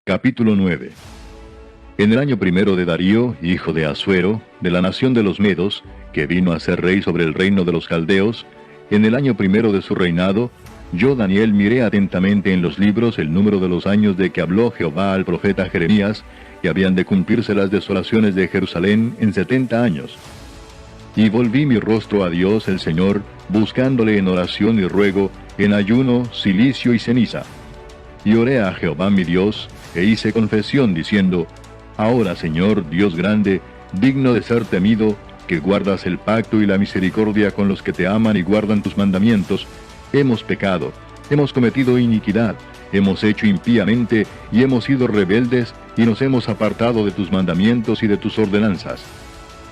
Capítulo 9. En el año primero de Darío, hijo de Asuero, de la nación de los Medos, que vino a ser rey sobre el reino de los Caldeos, en el año primero de su reinado, yo, Daniel, miré atentamente en los libros el número de los años de que habló Jehová al profeta Jeremías, que habían de cumplirse las desolaciones de Jerusalén en 70 años. Y volví mi rostro a Dios el Señor, buscándole en oración y ruego, en ayuno, cilicio y ceniza. Y oré a Jehová mi Dios, e hice confesión diciendo: Ahora, Señor, Dios grande, digno de ser temido, que guardas el pacto y la misericordia con los que te aman y guardan tus mandamientos, hemos pecado, hemos cometido iniquidad, hemos hecho impíamente y hemos sido rebeldes y nos hemos apartado de tus mandamientos y de tus ordenanzas.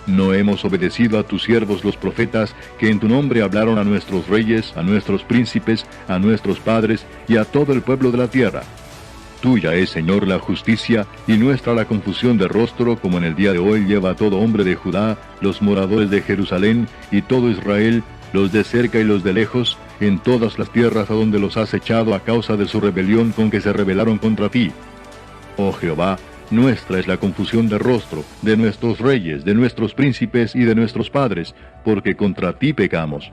No hemos obedecido a tus siervos los profetas, que en tu nombre hablaron a nuestros reyes, a nuestros príncipes, a nuestros padres y a todo el pueblo de la tierra. Tuya es, Señor, la justicia, y nuestra la confusión de rostro, como en el día de hoy lleva todo hombre de Judá, los moradores de Jerusalén, y todo Israel, los de cerca y los de lejos, en todas las tierras a donde los has echado a causa de su rebelión con que se rebelaron contra ti. Oh Jehová, nuestra es la confusión de rostro, de nuestros reyes, de nuestros príncipes y de nuestros padres, porque contra ti pecamos.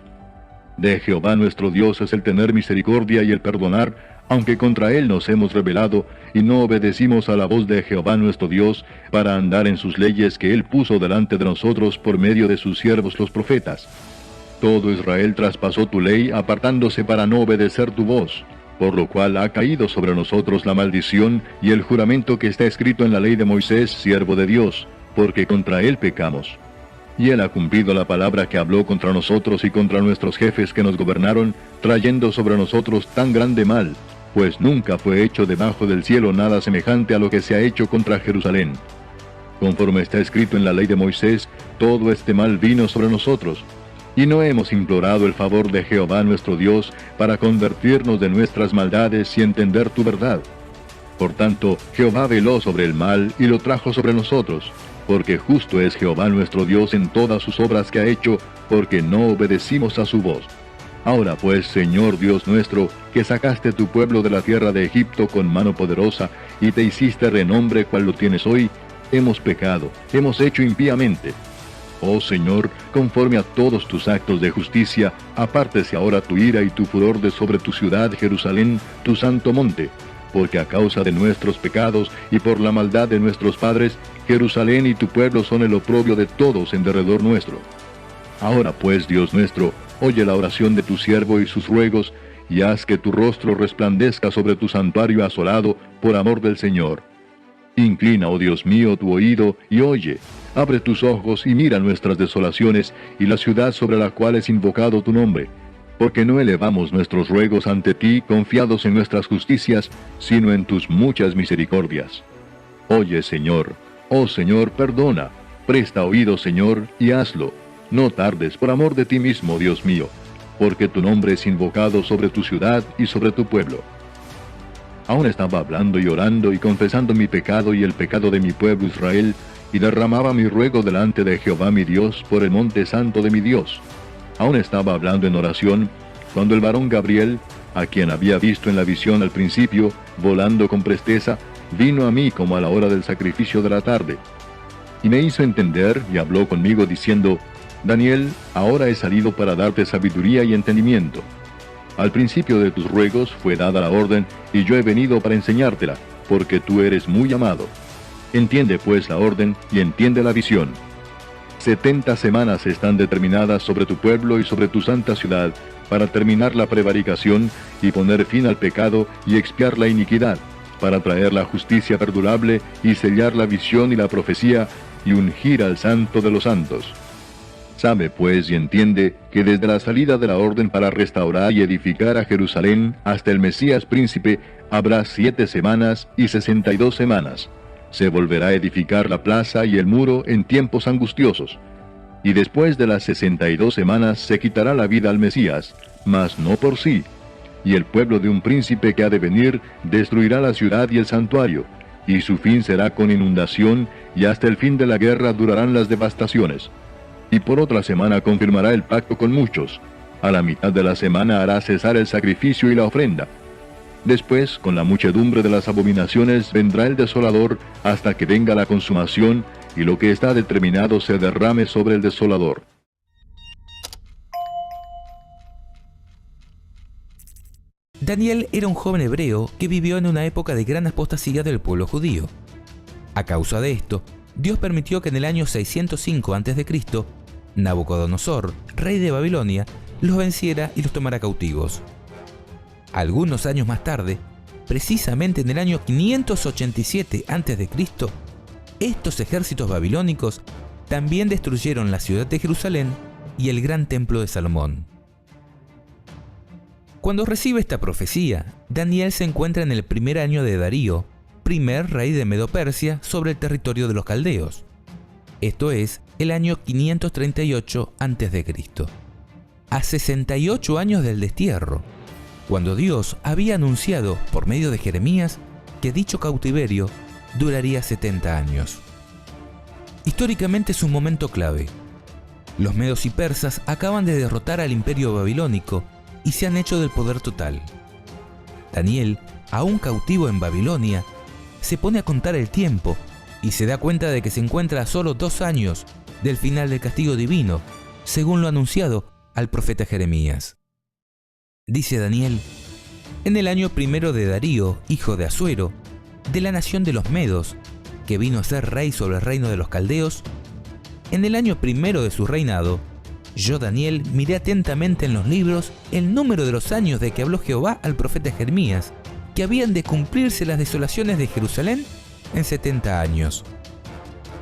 De Jehová nuestro Dios es el tener misericordia y el perdonar, aunque contra él nos hemos rebelado, y no obedecimos a la voz de Jehová nuestro Dios, para andar en sus leyes que él puso delante de nosotros por medio de sus siervos los profetas. Todo Israel traspasó tu ley, apartándose para no obedecer tu voz, por lo cual ha caído sobre nosotros la maldición y el juramento que está escrito en la ley de Moisés, siervo de Dios, porque contra él pecamos. Y él ha cumplido la palabra que habló contra nosotros y contra nuestros jefes que nos gobernaron, trayendo sobre nosotros tan grande mal, pues nunca fue hecho debajo del cielo nada semejante a lo que se ha hecho contra Jerusalén. Conforme está escrito en la ley de Moisés, todo este mal vino sobre nosotros, y no hemos implorado el favor de Jehová nuestro Dios para convertirnos de nuestras maldades y entender tu verdad. Por tanto, Jehová veló sobre el mal y lo trajo sobre nosotros, porque justo es Jehová nuestro Dios en todas sus obras que ha hecho, porque no obedecimos a su voz. Ahora pues, Señor Dios nuestro, que sacaste tu pueblo de la tierra de Egipto con mano poderosa, y te hiciste renombre cual lo tienes hoy, hemos pecado, hemos hecho impíamente. Oh Señor, conforme a todos tus actos de justicia, apártese ahora tu ira y tu furor de sobre tu ciudad Jerusalén, tu santo monte, porque a causa de nuestros pecados y por la maldad de nuestros padres, Jerusalén y tu pueblo son el oprobio de todos en derredor nuestro. Ahora pues, Dios nuestro, oye la oración de tu siervo y sus ruegos, y haz que tu rostro resplandezca sobre tu santuario asolado, por amor del Señor. Inclina, oh Dios mío, tu oído, y oye. Abre tus ojos y mira nuestras desolaciones, y la ciudad sobre la cual es invocado tu nombre. Porque no elevamos nuestros ruegos ante ti, confiados en nuestras justicias, sino en tus muchas misericordias. Oye, Señor. Oh Señor, perdona. Presta oído, Señor, y hazlo. No tardes, por amor de ti mismo, Dios mío, porque tu nombre es invocado sobre tu ciudad y sobre tu pueblo. Aún estaba hablando y orando y confesando mi pecado y el pecado de mi pueblo Israel, y derramaba mi ruego delante de Jehová mi Dios por el monte santo de mi Dios. Aún estaba hablando en oración, cuando el varón Gabriel, a quien había visto en la visión al principio, volando con presteza, vino a mí como a la hora del sacrificio de la tarde. Y me hizo entender y habló conmigo diciendo: Daniel, ahora he salido para darte sabiduría y entendimiento. Al principio de tus ruegos fue dada la orden, y yo he venido para enseñártela, porque tú eres muy amado. Entiende pues la orden y entiende la visión. 70 semanas están determinadas sobre tu pueblo y sobre tu santa ciudad, para terminar la prevaricación y poner fin al pecado y expiar la iniquidad, para traer la justicia perdurable y sellar la visión y la profecía, y ungir al santo de los santos. Sabe pues y entiende que desde la salida de la orden para restaurar y edificar a Jerusalén hasta el Mesías príncipe habrá 7 semanas y 62 semanas. Se volverá a edificar la plaza y el muro en tiempos angustiosos. Y después de las 62 semanas se quitará la vida al Mesías, mas no por sí. Y el pueblo de un príncipe que ha de venir destruirá la ciudad y el santuario, y su fin será con inundación, y hasta el fin de la guerra durarán las devastaciones. Y por otra semana confirmará el pacto con muchos. A la mitad de la semana hará cesar el sacrificio y la ofrenda. Después, con la muchedumbre de las abominaciones, vendrá el desolador hasta que venga la consumación, y lo que está determinado se derrame sobre el desolador. Daniel era un joven hebreo que vivió en una época de gran apostasía del pueblo judío. A causa de esto, Dios permitió que en el año 605 a.C., Nabucodonosor, rey de Babilonia, los venciera y los tomara cautivos. Algunos años más tarde, precisamente en el año 587 a.C., estos ejércitos babilónicos también destruyeron la ciudad de Jerusalén y el gran templo de Salomón. Cuando recibe esta profecía, Daniel se encuentra en el primer año de Darío, primer rey de Medo-Persia sobre el territorio de los caldeos. Esto es, el año 538 a.C., a 68 años del destierro, cuando Dios había anunciado por medio de Jeremías que dicho cautiverio duraría 70 años. Históricamente es un momento clave. Los medos y persas acaban de derrotar al imperio babilónico y se han hecho del poder total. Daniel, aún cautivo en Babilonia, se pone a contar el tiempo y se da cuenta de que se encuentra a solo 2 años del final del castigo divino, según lo anunciado al profeta Jeremías. Dice Daniel: en el año primero de Darío, hijo de Asuero, de la nación de los Medos, que vino a ser rey sobre el reino de los caldeos, en el año primero de su reinado, yo, Daniel, miré atentamente en los libros el número de los años de que habló Jehová al profeta Jeremías, que habían de cumplirse las desolaciones de Jerusalén en 70 años.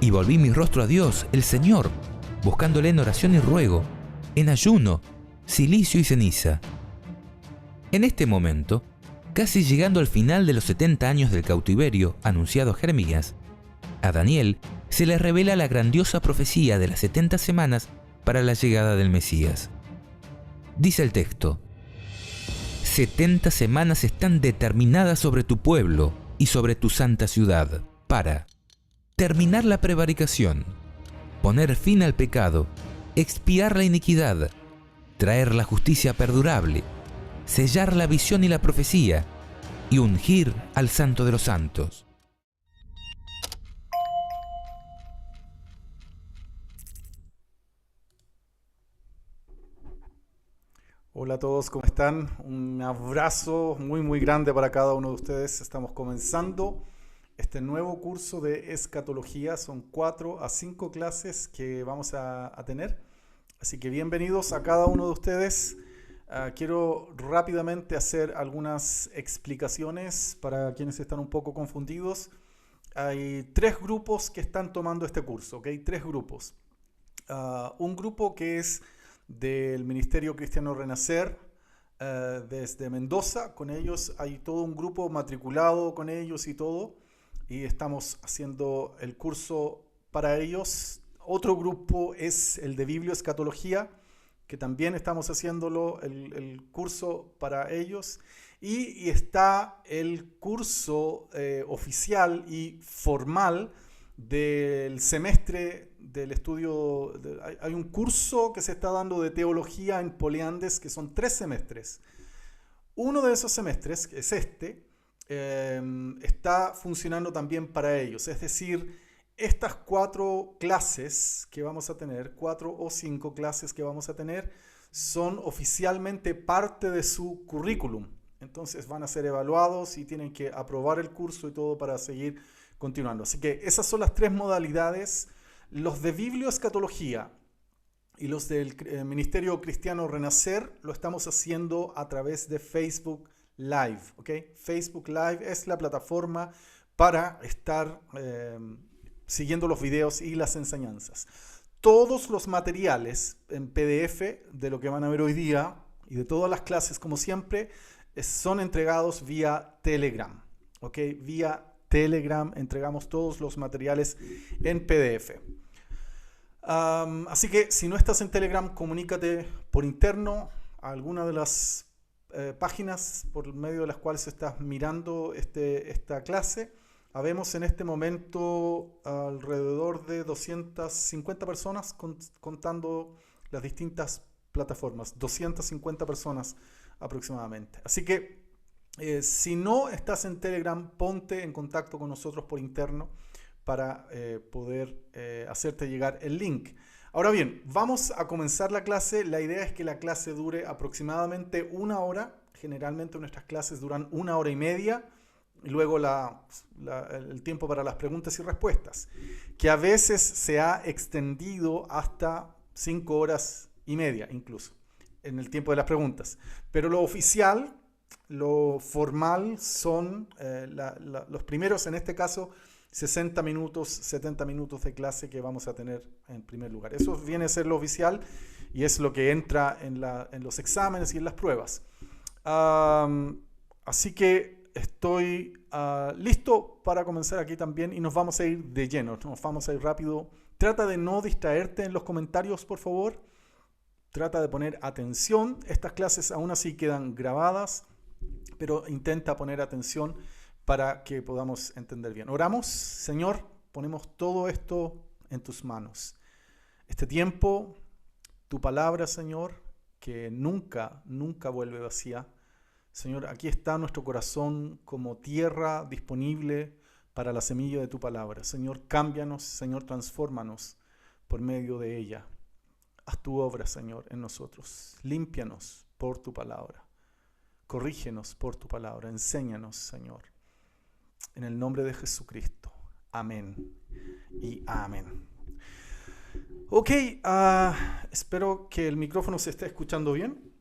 Y volví mi rostro a Dios, el Señor, buscándole en oración y ruego, en ayuno, cilicio y ceniza. En este momento, casi llegando al final de los 70 años del cautiverio anunciado a Jeremías, a Daniel se le revela la grandiosa profecía de las 70 semanas para la llegada del Mesías. Dice el texto: 70 semanas están determinadas sobre tu pueblo y sobre tu santa ciudad, para terminar la prevaricación, poner fin al pecado, expiar la iniquidad, traer la justicia perdurable, sellar la visión y la profecía, y ungir al Santo de los Santos. Hola a todos, ¿cómo están? Un abrazo muy grande para cada uno de ustedes. Estamos comenzando este nuevo curso de escatología. Son 4 a 5 clases que vamos a tener. Así que bienvenidos a cada uno de ustedes. Quiero rápidamente hacer algunas explicaciones para quienes están un poco confundidos. Hay 3 grupos que están tomando este curso, ¿ok? 3 grupos. Un grupo que es del Ministerio Cristiano Renacer, desde Mendoza. Con ellos hay todo un grupo matriculado con ellos y todo, y estamos haciendo el curso para ellos. Otro grupo es el de Biblioescatología, que también estamos haciéndolo, el curso para ellos, y está el curso oficial y formal del semestre del estudio. Hay un curso que se está dando de teología en Poliandes, que son 3 semestres. Uno de esos semestres, que es está funcionando también para ellos. Es decir, estas 4 clases que vamos a tener, 4 o 5 clases que vamos a tener, son oficialmente parte de su currículum. Entonces van a ser evaluados y tienen que aprobar el curso y todo para seguir continuando. Así que esas son las 3 modalidades. Los de Biblioescatología y los del Ministerio Cristiano Renacer lo estamos haciendo a través de Facebook Live, ¿ok? Facebook Live es la plataforma para estar siguiendo los videos y las enseñanzas. Todos los materiales en PDF de lo que van a ver hoy día y de todas las clases, como siempre, son entregados vía Telegram, ¿ok? Vía Telegram entregamos todos los materiales en PDF. Así que si no estás en Telegram, comunícate por interno a alguna de las páginas por medio de las cuales estás mirando esta clase. Habemos en este momento alrededor de 250 personas contando las distintas plataformas, 250 personas aproximadamente. Así que Si no estás en Telegram, ponte en contacto con nosotros por interno para poder hacerte llegar el link. Ahora bien, vamos a comenzar la clase. La idea es que la clase dure aproximadamente 1 hora. Generalmente nuestras clases duran 1 hora y media. Y luego el tiempo para las preguntas y respuestas, que a veces se ha extendido hasta 5 horas y media incluso, en el tiempo de las preguntas. Pero lo oficial, lo formal son los primeros, en este caso, 60 minutos, 70 minutos de clase que vamos a tener en primer lugar. Eso viene a ser lo oficial y es lo que entra en los exámenes y en las pruebas. Así que estoy listo para comenzar aquí también y nos vamos a ir de lleno, nos vamos a ir rápido. Trata de no distraerte en los comentarios, por favor. Trata de poner atención. Estas clases aún así quedan grabadas, pero intenta poner atención para que podamos entender bien. Oramos. Señor, ponemos todo esto en tus manos. Este tiempo, tu palabra, Señor, que nunca, nunca vuelve vacía. Señor, aquí está nuestro corazón como tierra disponible para la semilla de tu palabra. Señor, cámbianos, Señor, transfórmanos por medio de ella. Haz tu obra, Señor, en nosotros. Límpianos por tu palabra. Corrígenos por tu palabra. Enséñanos, Señor. En el nombre de Jesucristo. Amén y amén. Ok, espero que el micrófono se esté escuchando bien.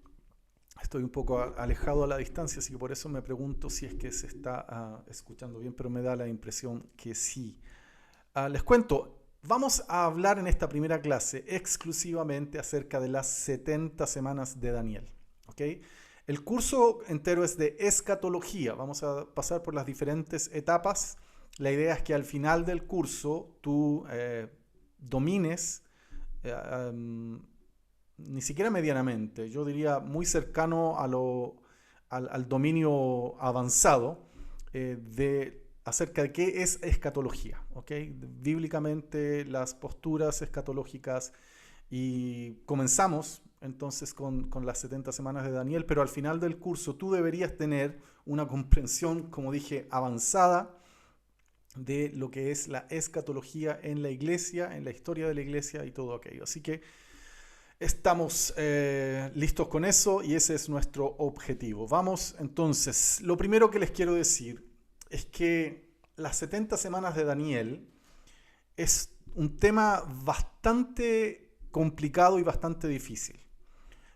Estoy un poco alejado a la distancia, así que por eso me pregunto si es que se está escuchando bien, pero me da la impresión que sí. Les cuento, vamos a hablar en esta primera clase exclusivamente acerca de las 70 semanas de Daniel. ¿Okay? El curso entero es de escatología. Vamos a pasar por las diferentes etapas. La idea es que al final del curso tú domines ni siquiera medianamente, yo diría muy cercano al dominio avanzado acerca de qué es escatología, ¿okay? Bíblicamente las posturas escatológicas, y comenzamos entonces con las 70 semanas de Daniel, pero al final del curso tú deberías tener una comprensión, como dije, avanzada de lo que es la escatología en la iglesia, en la historia de la iglesia y todo aquello. Así que estamos listos con eso y ese es nuestro objetivo. Vamos entonces, lo primero que les quiero decir es que las 70 semanas de Daniel es un tema bastante complicado y bastante difícil.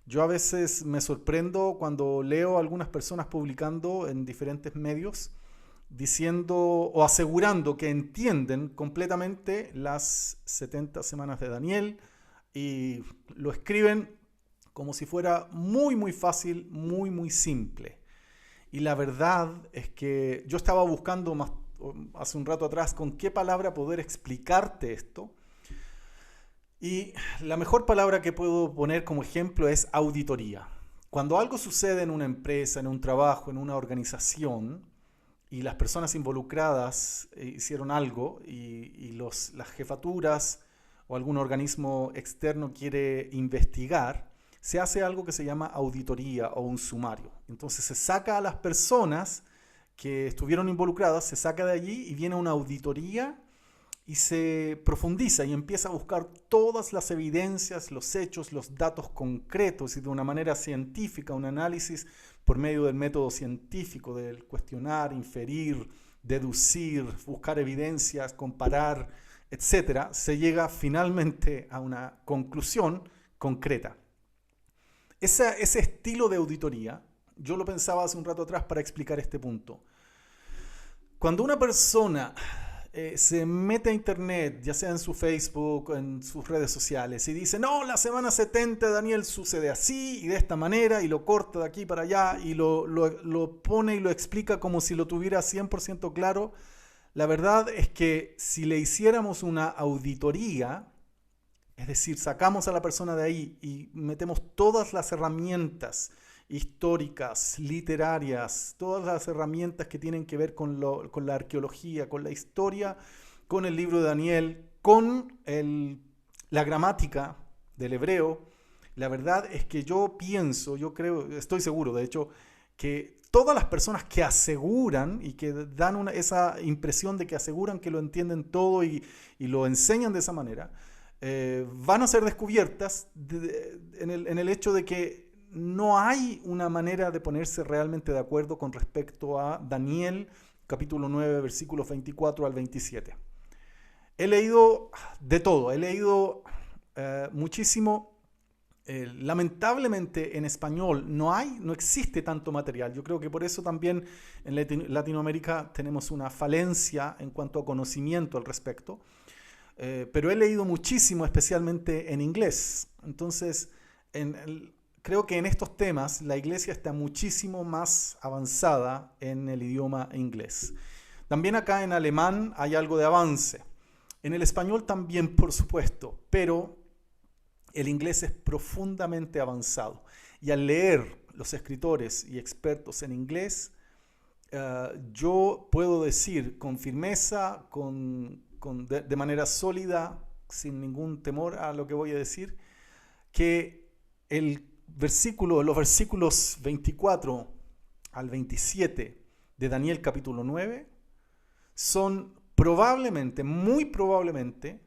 Yo a veces me sorprendo cuando leo a algunas personas publicando en diferentes medios diciendo o asegurando que entienden completamente las 70 semanas de Daniel, y lo escriben como si fuera muy muy fácil, muy muy simple. Y la verdad es que yo estaba buscando hace un rato atrás con qué palabra poder explicarte esto, y la mejor palabra que puedo poner como ejemplo es auditoría. Cuando algo sucede en una empresa, en un trabajo, en una organización, y las personas involucradas hicieron algo y las jefaturas o algún organismo externo quiere investigar, se hace algo que se llama auditoría o un sumario. Entonces se saca a las personas que estuvieron involucradas, se saca de allí y viene una auditoría y se profundiza y empieza a buscar todas las evidencias, los hechos, los datos concretos, y de una manera científica, un análisis por medio del método científico, del cuestionar, inferir, deducir, buscar evidencias, comparar, etcétera, se llega finalmente a una conclusión concreta. Ese estilo de auditoría, yo lo pensaba hace un rato atrás para explicar este punto. Cuando una persona se mete a internet, ya sea en su Facebook, en sus redes sociales, y dice, no, la semana 70 de Daniel sucede así y de esta manera, y lo corta de aquí para allá, y lo pone y lo explica como si lo tuviera 100% claro, la verdad es que si le hiciéramos una auditoría, es decir, sacamos a la persona de ahí y metemos todas las herramientas históricas, literarias, todas las herramientas que tienen que ver con la arqueología, con la historia, con el libro de Daniel, con la gramática del hebreo, la verdad es que yo creo, estoy seguro de hecho, que todas las personas que aseguran y que dan esa impresión de que aseguran que lo entienden todo y lo enseñan de esa manera, van a ser descubiertas en el hecho de que no hay una manera de ponerse realmente de acuerdo con respecto a Daniel, capítulo 9, versículos 24 al 27. He leído de todo, he leído muchísimo. Lamentablemente en español no existe tanto material. Yo creo que por eso también en Latinoamérica tenemos una falencia en cuanto a conocimiento al respecto. Pero he leído muchísimo, especialmente en inglés. Entonces, creo que en estos temas la iglesia está muchísimo más avanzada en el idioma inglés. También acá en alemán hay algo de avance. En el español también, por supuesto, pero el inglés es profundamente avanzado. Y al leer los escritores y expertos en inglés, yo puedo decir con firmeza, de manera sólida, sin ningún temor a lo que voy a decir, que los versículos 24 al 27 de Daniel capítulo 9 son probablemente, muy probablemente,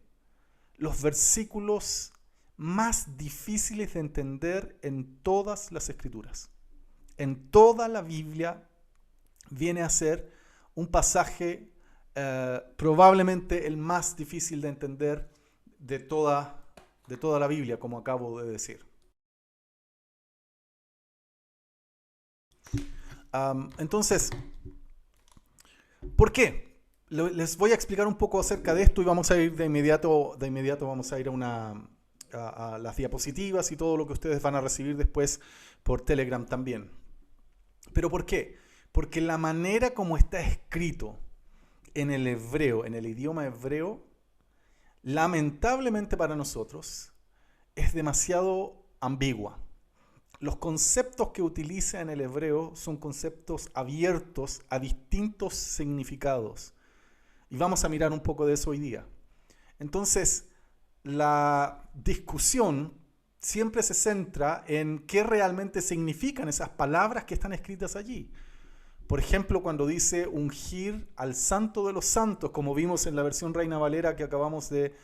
los versículos más difíciles de entender en todas las escrituras. En toda la Biblia viene a ser un pasaje probablemente el más difícil de entender de toda la Biblia, como acabo de decir. Entonces, ¿por qué? Les voy a explicar un poco acerca de esto y vamos a ir de inmediato vamos a ir a las diapositivas y todo lo que ustedes van a recibir después por Telegram también. ¿Pero por qué? Porque la manera como está escrito en el hebreo, en el idioma hebreo, lamentablemente para nosotros, es demasiado ambigua. Los conceptos que utiliza en el hebreo son conceptos abiertos a distintos significados. Y vamos a mirar un poco de eso hoy día. Entonces, la discusión siempre se centra en qué realmente significan esas palabras que están escritas allí. Por ejemplo, cuando dice ungir al Santo de los Santos, como vimos en la versión Reina Valera que acabamos de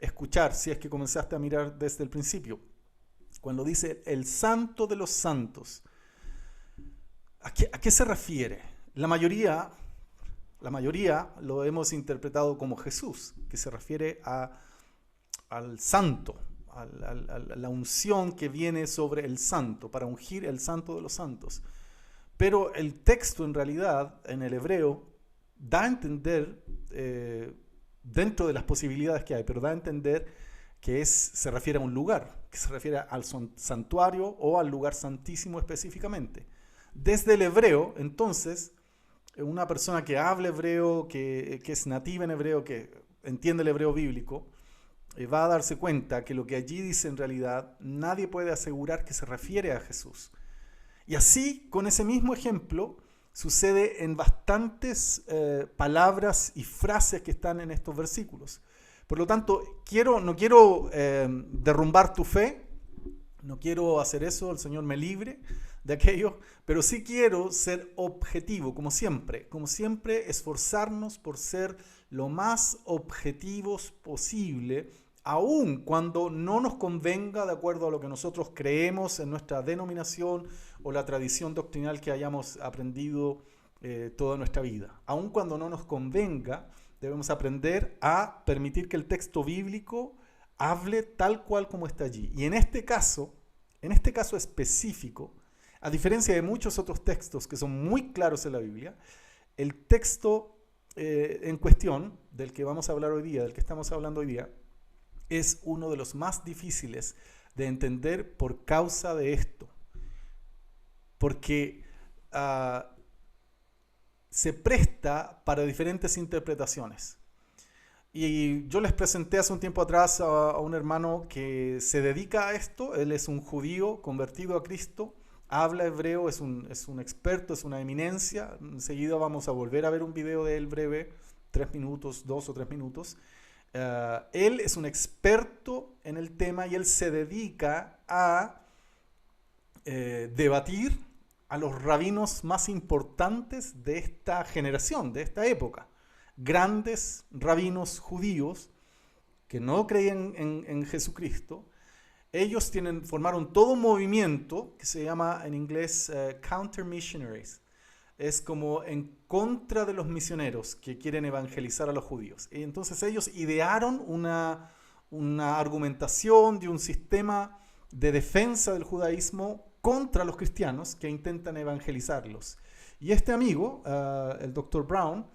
escuchar, si es que comenzaste a mirar desde el principio. Cuando dice el Santo de los Santos, ¿a qué se refiere? La mayoría lo hemos interpretado como Jesús, que se refiere al santo, a la unción que viene sobre el santo, para ungir el Santo de los Santos. Pero el texto en realidad, en el hebreo, da a entender, dentro de las posibilidades que hay, pero da a entender que se refiere a un lugar, que se refiere al santuario o al lugar santísimo específicamente. Desde el hebreo, entonces, una persona que habla hebreo, que es nativa en hebreo, que entiende el hebreo bíblico, va a darse cuenta que lo que allí dice en realidad, nadie puede asegurar que se refiere a Jesús. Y así, con ese mismo ejemplo, sucede en bastantes palabras y frases que están en estos versículos. Por lo tanto, no quiero derrumbar tu fe, no quiero hacer eso, el Señor me libre de aquello, pero sí quiero ser objetivo, como siempre esforzarnos por ser lo más objetivos posible, aun cuando no nos convenga de acuerdo a lo que nosotros creemos en nuestra denominación o la tradición doctrinal que hayamos aprendido toda nuestra vida. Aun cuando no nos convenga, debemos aprender a permitir que el texto bíblico hable tal cual como está allí. Y en este caso específico, a diferencia de muchos otros textos que son muy claros en la Biblia, el texto en cuestión, del que vamos a hablar hoy día, del que estamos hablando hoy día, es uno de los más difíciles de entender por causa de esto. Porque se presta para diferentes interpretaciones. Y yo les presenté hace un tiempo atrás a un hermano que se dedica a esto. Él es un judío convertido a Cristo, habla hebreo, es un experto, es una eminencia. Enseguida vamos a volver a ver un video de él breve, 2 o 3 minutos. Él es un experto en el tema y él se dedica a debatir a los rabinos más importantes de esta generación, de esta época. Grandes rabinos judíos que no creían en Jesucristo. Ellos formaron todo un movimiento que se llama en inglés Counter Missionaries. Es como en contra de los misioneros que quieren evangelizar a los judíos. Y entonces ellos idearon una argumentación de un sistema de defensa del judaísmo contra los cristianos que intentan evangelizarlos. Y este amigo, el Dr. Brown,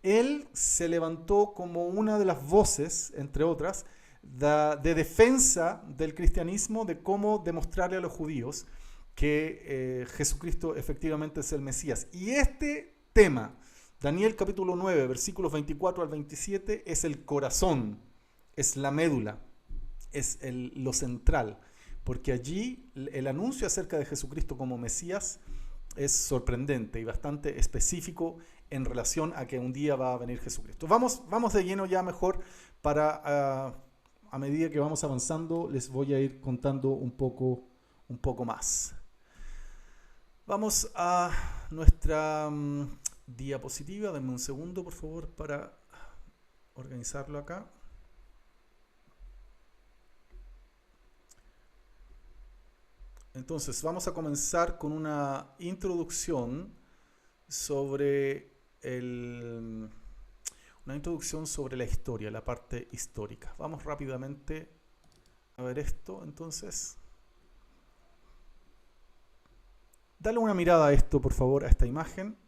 él se levantó como una de las voces, entre otras, de defensa del cristianismo, de cómo demostrarle a los judíos que Jesucristo efectivamente es el Mesías. Y este tema, Daniel capítulo 9, versículos 24 al 27, es el corazón, es la médula, es lo central, porque allí el anuncio acerca de Jesucristo como Mesías es sorprendente y bastante específico en relación a que un día va a venir Jesucristo. Vamos de lleno ya mejor para, a medida que vamos avanzando, les voy a ir contando un poco más. Vamos a nuestra diapositiva. Denme un segundo, por favor, para organizarlo acá. Entonces, vamos a comenzar con una introducción sobre la historia, la parte histórica. Vamos rápidamente a ver esto, entonces. Dale una mirada a esto, por favor, a esta imagen.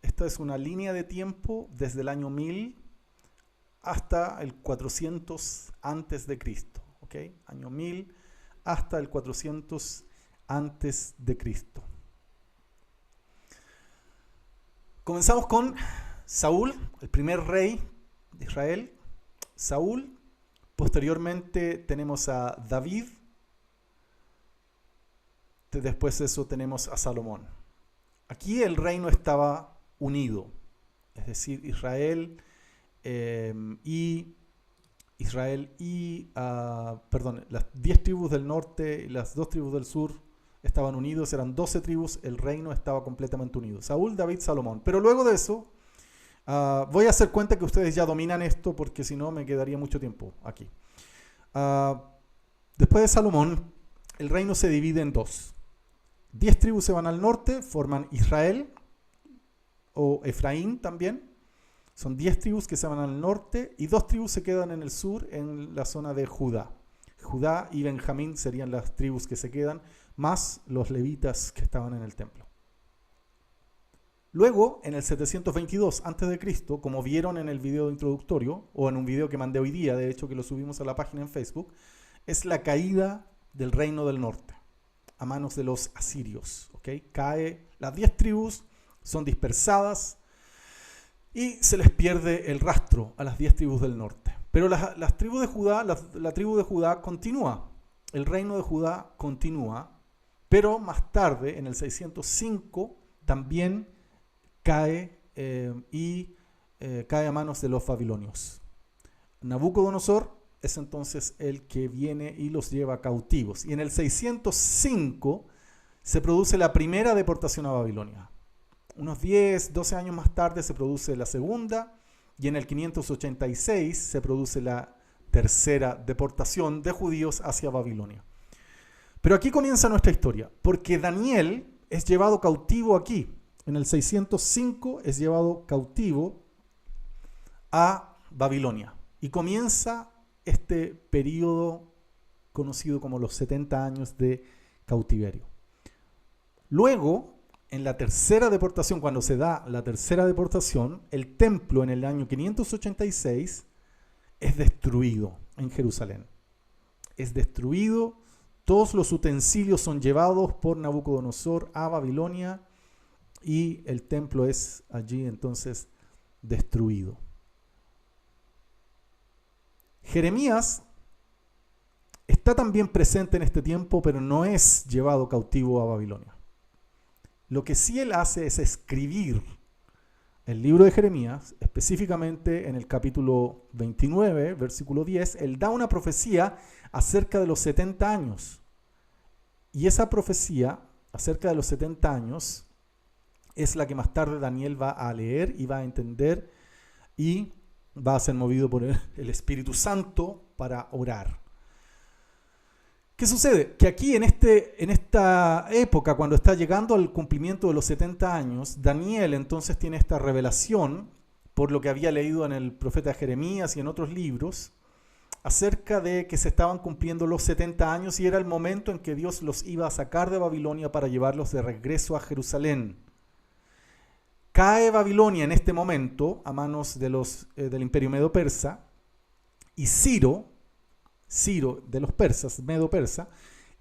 Esta es una línea de tiempo desde el año 1000 hasta el 400 antes de Cristo, ¿ok? Año 1000 hasta el 400 antes de Cristo. Comenzamos con Saúl, el primer rey de Israel. Saúl. Posteriormente tenemos a David. Después de eso tenemos a Salomón. Aquí el reino estaba unido, es decir, Israel y las 10 tribus del norte y las 2 tribus del sur estaban unidos, eran 12 tribus, el reino estaba completamente unido. Saúl, David, Salomón. Pero luego de eso, voy a hacer cuenta que ustedes ya dominan esto porque si no me quedaría mucho tiempo aquí. Después de Salomón, el reino se divide en 2. 10 tribus se van al norte, forman Israel, o Efraín también. Son 10 tribus que se van al norte y 2 tribus se quedan en el sur, en la zona de Judá. Judá y Benjamín serían las tribus que se quedan, más los levitas que estaban en el templo. Luego, en el 722 a.C., como vieron en el video introductorio, o en un video que mandé hoy día, de hecho que lo subimos a la página en Facebook, es la caída del reino del norte a manos de los asirios. ¿Okay? Las 10 tribus son dispersadas y se les pierde el rastro a las 10 tribus del norte. Pero las tribus de Judá, la tribu de Judá continúa, el reino de Judá continúa, pero más tarde, en el 605, también cae cae a manos de los babilonios. Nabucodonosor es entonces el que viene y los lleva cautivos. Y en el 605 se produce la primera deportación a Babilonia. Unos 10, 12 años más tarde se produce la segunda y en el 586 se produce la tercera deportación de judíos hacia Babilonia. Pero aquí comienza nuestra historia, porque Daniel es llevado cautivo aquí. En el 605 es llevado cautivo a Babilonia y comienza este periodo conocido como los 70 años de cautiverio. Luego, en la tercera deportación, cuando se da la tercera deportación, el templo en el año 586 es destruido en Jerusalén. Es destruido, todos los utensilios son llevados por Nabucodonosor a Babilonia y el templo es allí entonces destruido. Jeremías está también presente en este tiempo, pero no es llevado cautivo a Babilonia. Lo que sí él hace es escribir el libro de Jeremías, específicamente en el capítulo 29, versículo 10, él da una profecía acerca de los 70 años. Y esa profecía acerca de los 70 años, es la que más tarde Daniel va a leer y va a entender y va a ser movido por el Espíritu Santo para orar. ¿Qué sucede? Que aquí en esta época, cuando está llegando al cumplimiento de los 70 años, Daniel entonces tiene esta revelación, por lo que había leído en el profeta Jeremías y en otros libros, acerca de que se estaban cumpliendo los 70 años y era el momento en que Dios los iba a sacar de Babilonia para llevarlos de regreso a Jerusalén. Cae Babilonia en este momento a manos del imperio medo-persa y Ciro de los persas, medo-persa,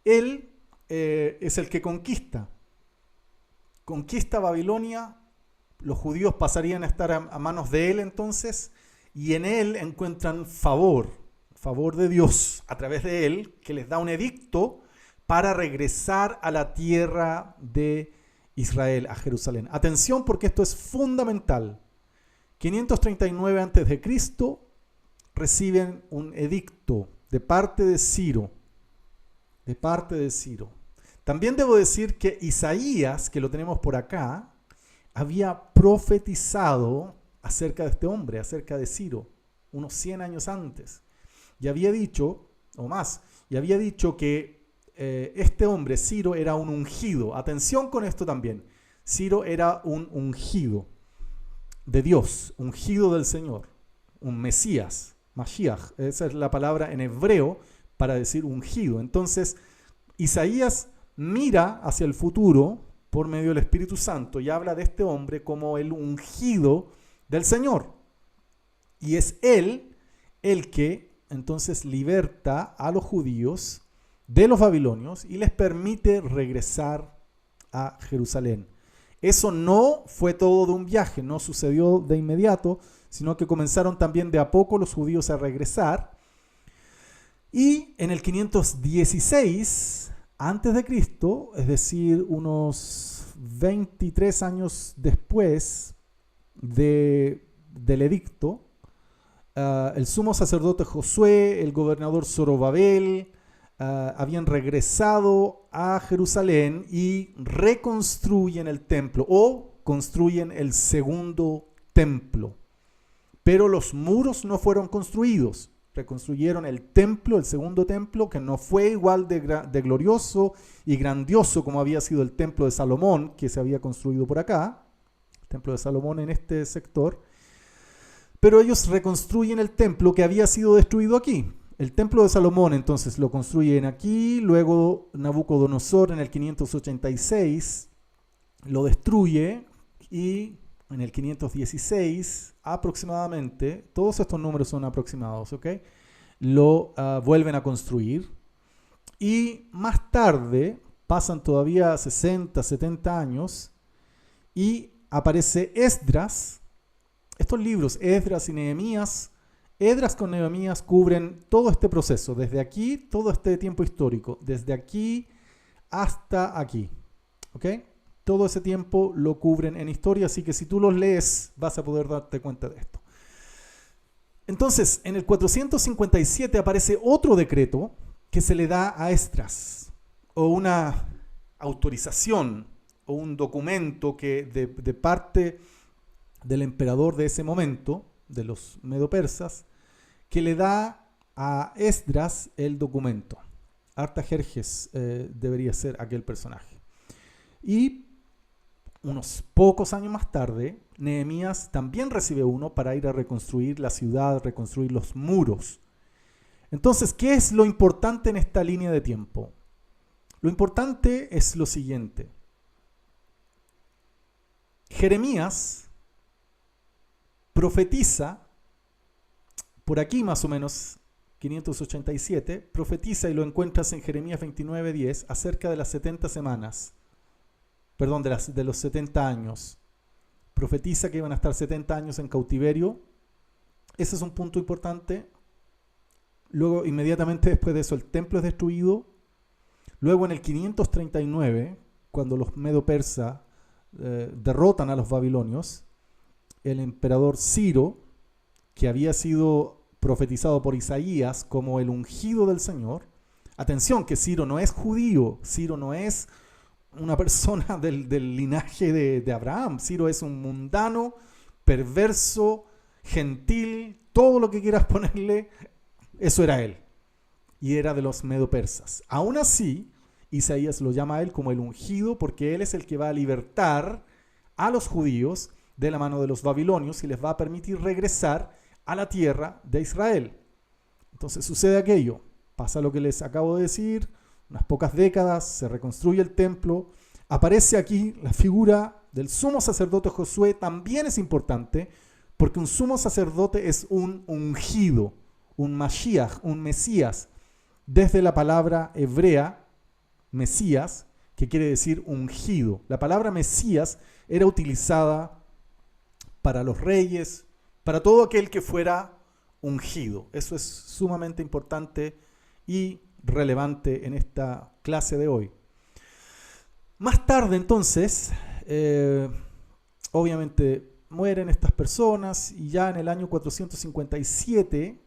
él es el que conquista Babilonia. Los judíos pasarían a estar a manos de él entonces, y en él encuentran favor de Dios a través de él, que les da un edicto para regresar a la tierra de Israel, a Jerusalén. Atención, porque esto es fundamental. 539 a.C. reciben un edicto de parte de Ciro. También debo decir que Isaías, que lo tenemos por acá, había profetizado acerca de este hombre, acerca de Ciro, unos 100 años antes. Y había dicho, o más, que este hombre, Ciro, era un ungido. Atención con esto también. Ciro era un ungido de Dios, ungido del Señor, un Mesías. Mashiach, esa es la palabra en hebreo para decir ungido. Entonces, Isaías mira hacia el futuro por medio del Espíritu Santo y habla de este hombre como el ungido del Señor. Y es él el que entonces liberta a los judíos de los babilonios y les permite regresar a Jerusalén. Eso no fue todo de un viaje, no sucedió de inmediato, sino que comenzaron también de a poco los judíos a regresar. Y en el 516 antes de Cristo, es decir, unos 23 años después del edicto, el sumo sacerdote Josué, el gobernador Zorobabel, habían regresado a Jerusalén y reconstruyen el templo o construyen el segundo templo. Pero los muros no fueron construidos. Reconstruyeron el templo, el segundo templo, que no fue igual de glorioso y grandioso como había sido el templo de Salomón, que se había construido por acá, el templo de Salomón en este sector. Pero ellos reconstruyen el templo que había sido destruido aquí. El templo de Salomón entonces lo construyen aquí, luego Nabucodonosor en el 586 lo destruye y en el 516 aproximadamente, todos estos números son aproximados, ¿ok? Lo vuelven a construir y más tarde, pasan todavía 60, 70 años y aparece Esdras. Estos libros, Esdras y Nehemías, Esdras con Nehemías cubren todo este proceso, desde aquí, todo este tiempo histórico, desde aquí hasta aquí, ¿ok? Todo ese tiempo lo cubren en historia, así que si tú los lees vas a poder darte cuenta de esto. Entonces, en el 457 aparece otro decreto que se le da a Esdras, o una autorización, o un documento que de parte del emperador de ese momento, de los medo-persas, que le da a Esdras el documento. Artajerjes debería ser aquel personaje. Y unos pocos años más tarde, Nehemías también recibe uno para ir a reconstruir la ciudad, reconstruir los muros. Entonces, ¿qué es lo importante en esta línea de tiempo? Lo importante es lo siguiente. Jeremías profetiza, por aquí más o menos, 587, profetiza y lo encuentras en Jeremías 29:10, acerca de las 70 semanas. Perdón, de los 70 años. Profetiza que iban a estar 70 años en cautiverio. Ese es un punto importante. Luego, inmediatamente después de eso, el templo es destruido. Luego, en el 539, cuando los medo-persas derrotan a los babilonios, el emperador Ciro, que había sido profetizado por Isaías como el ungido del Señor. Atención, que Ciro no es judío, Ciro no es una persona del linaje de Abraham. Ciro es un mundano, perverso, gentil, todo lo que quieras ponerle, eso era él. Y era de los medo-persas. Aún así, Isaías lo llama a él como el ungido, porque él es el que va a libertar a los judíos de la mano de los babilonios y les va a permitir regresar a la tierra de Israel. Entonces sucede aquello, pasa lo que les acabo de decir, unas pocas décadas, se reconstruye el templo, aparece aquí la figura del sumo sacerdote Josué, también es importante, porque un sumo sacerdote es un ungido, un Mashiach, un Mesías, desde la palabra hebrea, Mesías, que quiere decir ungido. La palabra Mesías era utilizada para los reyes, para todo aquel que fuera ungido. Eso es sumamente importante y relevante en esta clase de hoy. Más tarde entonces, obviamente mueren estas personas y ya en el año 457,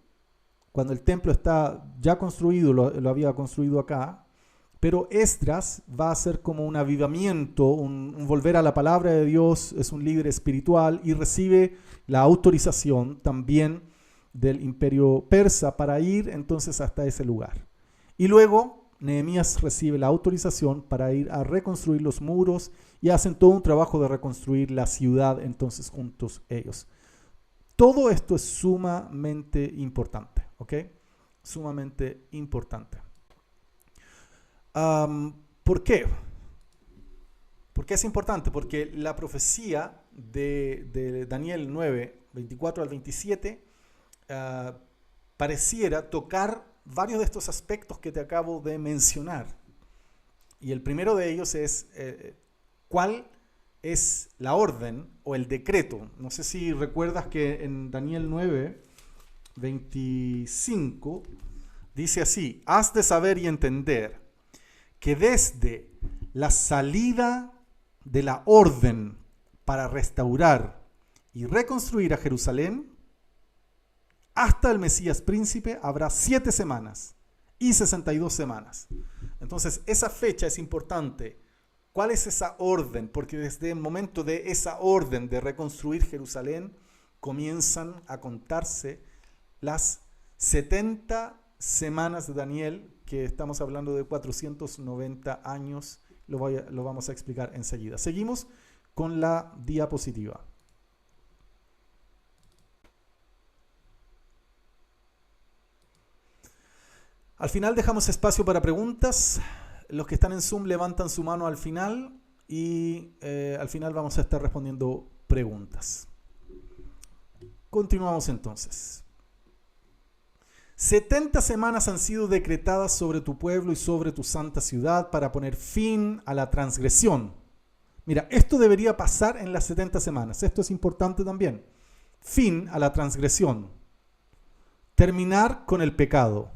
cuando el templo está ya construido, lo había construido acá, pero Esdras va a ser como un avivamiento, un volver a la palabra de Dios, es un líder espiritual y recibe la autorización también del imperio persa para ir entonces hasta ese lugar. Y luego Nehemías recibe la autorización para ir a reconstruir los muros y hacen todo un trabajo de reconstruir la ciudad entonces juntos ellos. Todo esto es sumamente importante, ¿ok? Sumamente importante. ¿Por qué? ¿Por qué es importante? Porque la profecía de Daniel 9, 24 al 27, pareciera tocar varios de estos aspectos que te acabo de mencionar. Y el primero de ellos es cuál es la orden o el decreto. No sé si recuerdas que en Daniel 9, 25, dice así: has de saber y entender que desde la salida de la orden para restaurar y reconstruir a Jerusalén hasta el Mesías príncipe habrá 7 semanas y 62 semanas. Entonces esa fecha es importante. ¿Cuál es esa orden? Porque desde el momento de esa orden de reconstruir Jerusalén comienzan a contarse las 70 semanas de Daniel, que estamos hablando de 490 años, lo vamos a explicar enseguida. Seguimos con la diapositiva. Al final dejamos espacio para preguntas. Los que están en Zoom levantan su mano al final y al final vamos a estar respondiendo preguntas. Continuamos entonces. 70 semanas han sido decretadas sobre tu pueblo y sobre tu santa ciudad para poner fin a la transgresión. Mira, esto debería pasar en las 70 semanas. Esto es importante también. Fin a la transgresión. Terminar con el pecado.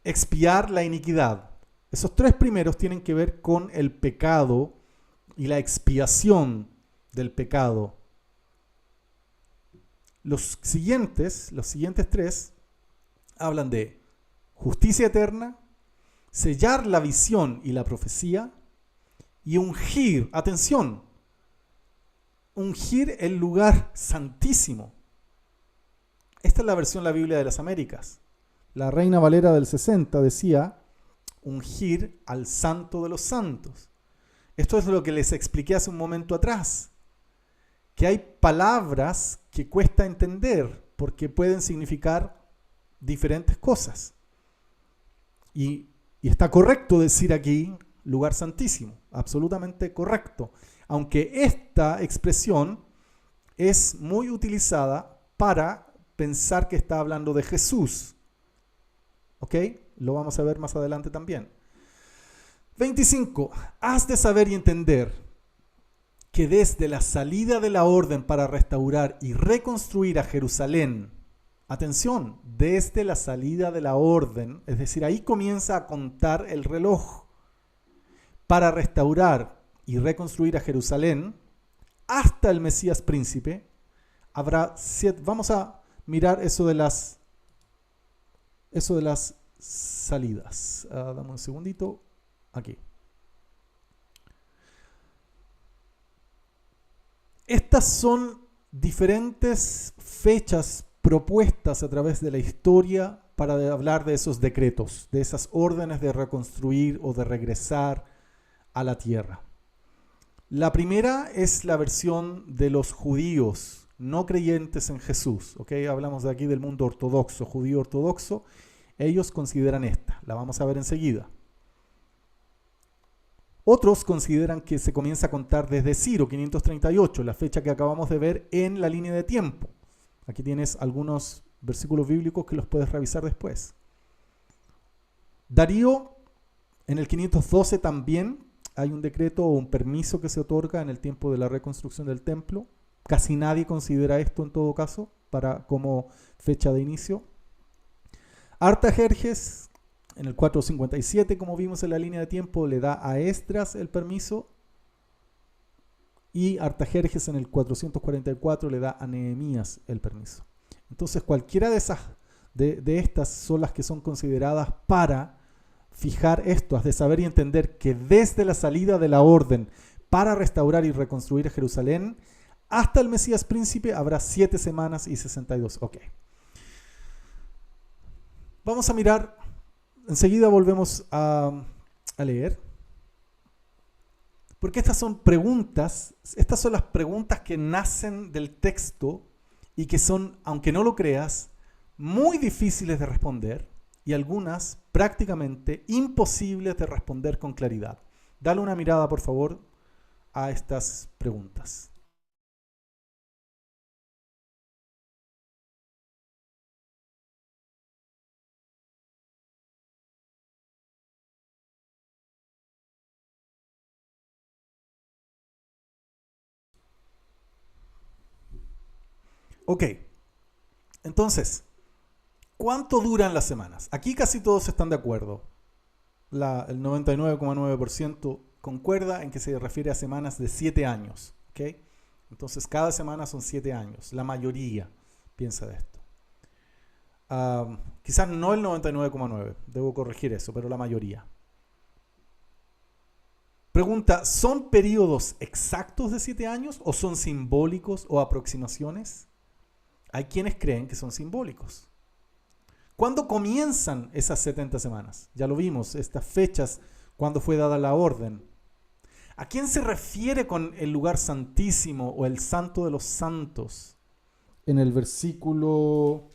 Expiar la iniquidad. Esos 3 primeros tienen que ver con el pecado y la expiación del pecado. Los siguientes 3 hablan de justicia eterna, sellar la visión y la profecía y ungir, atención, ungir el lugar santísimo. Esta es la versión de la Biblia de las Américas. La Reina Valera del 60 decía ungir al santo de los santos. Esto es lo que les expliqué hace un momento atrás, que hay palabras que cuesta entender porque pueden significar diferentes cosas. Y está correcto decir aquí lugar santísimo, absolutamente correcto, aunque esta expresión es muy utilizada para pensar que está hablando de Jesús. ¿Ok? Lo vamos a ver más adelante también. 25. Has de saber y entender que desde la salida de la orden para restaurar y reconstruir a Jerusalén, atención, desde la salida de la orden, es decir, ahí comienza a contar el reloj, para restaurar y reconstruir a Jerusalén, hasta el Mesías príncipe, habrá 7, vamos a mirar eso de las salidas. Dame un segundito, aquí. Estas son diferentes fechas propuestas a través de la historia para hablar de esos decretos, de esas órdenes de reconstruir o de regresar a la tierra. La primera es la versión de los judíos no creyentes en Jesús. ¿Okay? Hablamos de aquí del mundo ortodoxo, judío ortodoxo. Ellos consideran esta, la vamos a ver enseguida. Otros consideran que se comienza a contar desde Ciro, 538, la fecha que acabamos de ver en la línea de tiempo. Aquí tienes algunos versículos bíblicos que los puedes revisar después. Darío, en el 512 también hay un decreto o un permiso que se otorga en el tiempo de la reconstrucción del templo. Casi nadie considera esto en todo caso como fecha de inicio. Artajerjes, en el 457, como vimos en la línea de tiempo, le da a Esdras el permiso. Y Artajerjes en el 444 le da a Nehemías el permiso. Entonces cualquiera de estas son las que son consideradas para fijar esto, has de saber y entender que desde la salida de la orden para restaurar y reconstruir Jerusalén hasta el Mesías príncipe habrá 7 semanas y 62. Ok. Vamos a mirar, enseguida volvemos a leer. Porque estas son las preguntas que nacen del texto y que son, aunque no lo creas, muy difíciles de responder y algunas prácticamente imposibles de responder con claridad. Dale una mirada, por favor, a estas preguntas. Ok, entonces, ¿cuánto duran las semanas? Aquí casi todos están de acuerdo. El 99,9% concuerda en que se refiere a semanas de 7 años. ¿Okay? Entonces, cada semana son 7 años. La mayoría piensa de esto. Quizás no el 99,9%, debo corregir eso, pero la mayoría. Pregunta, ¿son periodos exactos de 7 años o son simbólicos o aproximaciones? Hay quienes creen que son simbólicos. ¿Cuándo comienzan esas 70 semanas? Ya lo vimos, estas fechas, cuando fue dada la orden. ¿A quién se refiere con el lugar santísimo o el santo de los santos? En el versículo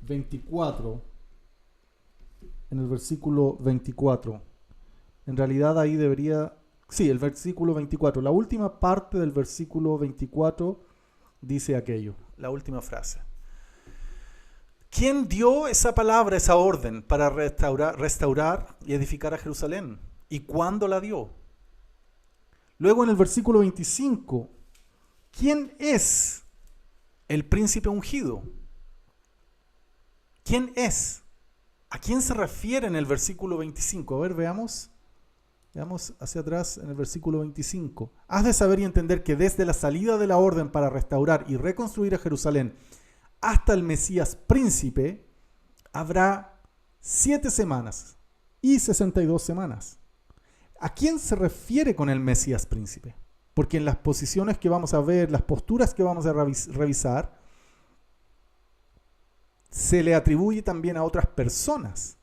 24. En el versículo 24. En realidad ahí debería... Sí, el versículo 24. La última parte del versículo 24 dice aquello. La última frase. ¿Quién dio esa palabra, esa orden para restaurar y edificar a Jerusalén? ¿Y cuándo la dio? Luego en el versículo 25, ¿quién es el príncipe ungido? ¿Quién es? ¿A quién se refiere en el versículo 25? A ver, veamos. Veamos hacia atrás en el versículo 25. Has de saber y entender que desde la salida de la orden para restaurar y reconstruir a Jerusalén hasta el Mesías príncipe habrá 7 semanas y 62 semanas. ¿A quién se refiere con el Mesías príncipe? Porque en las posiciones que vamos a ver, las posturas que vamos a revisar, se le atribuye también a otras personas.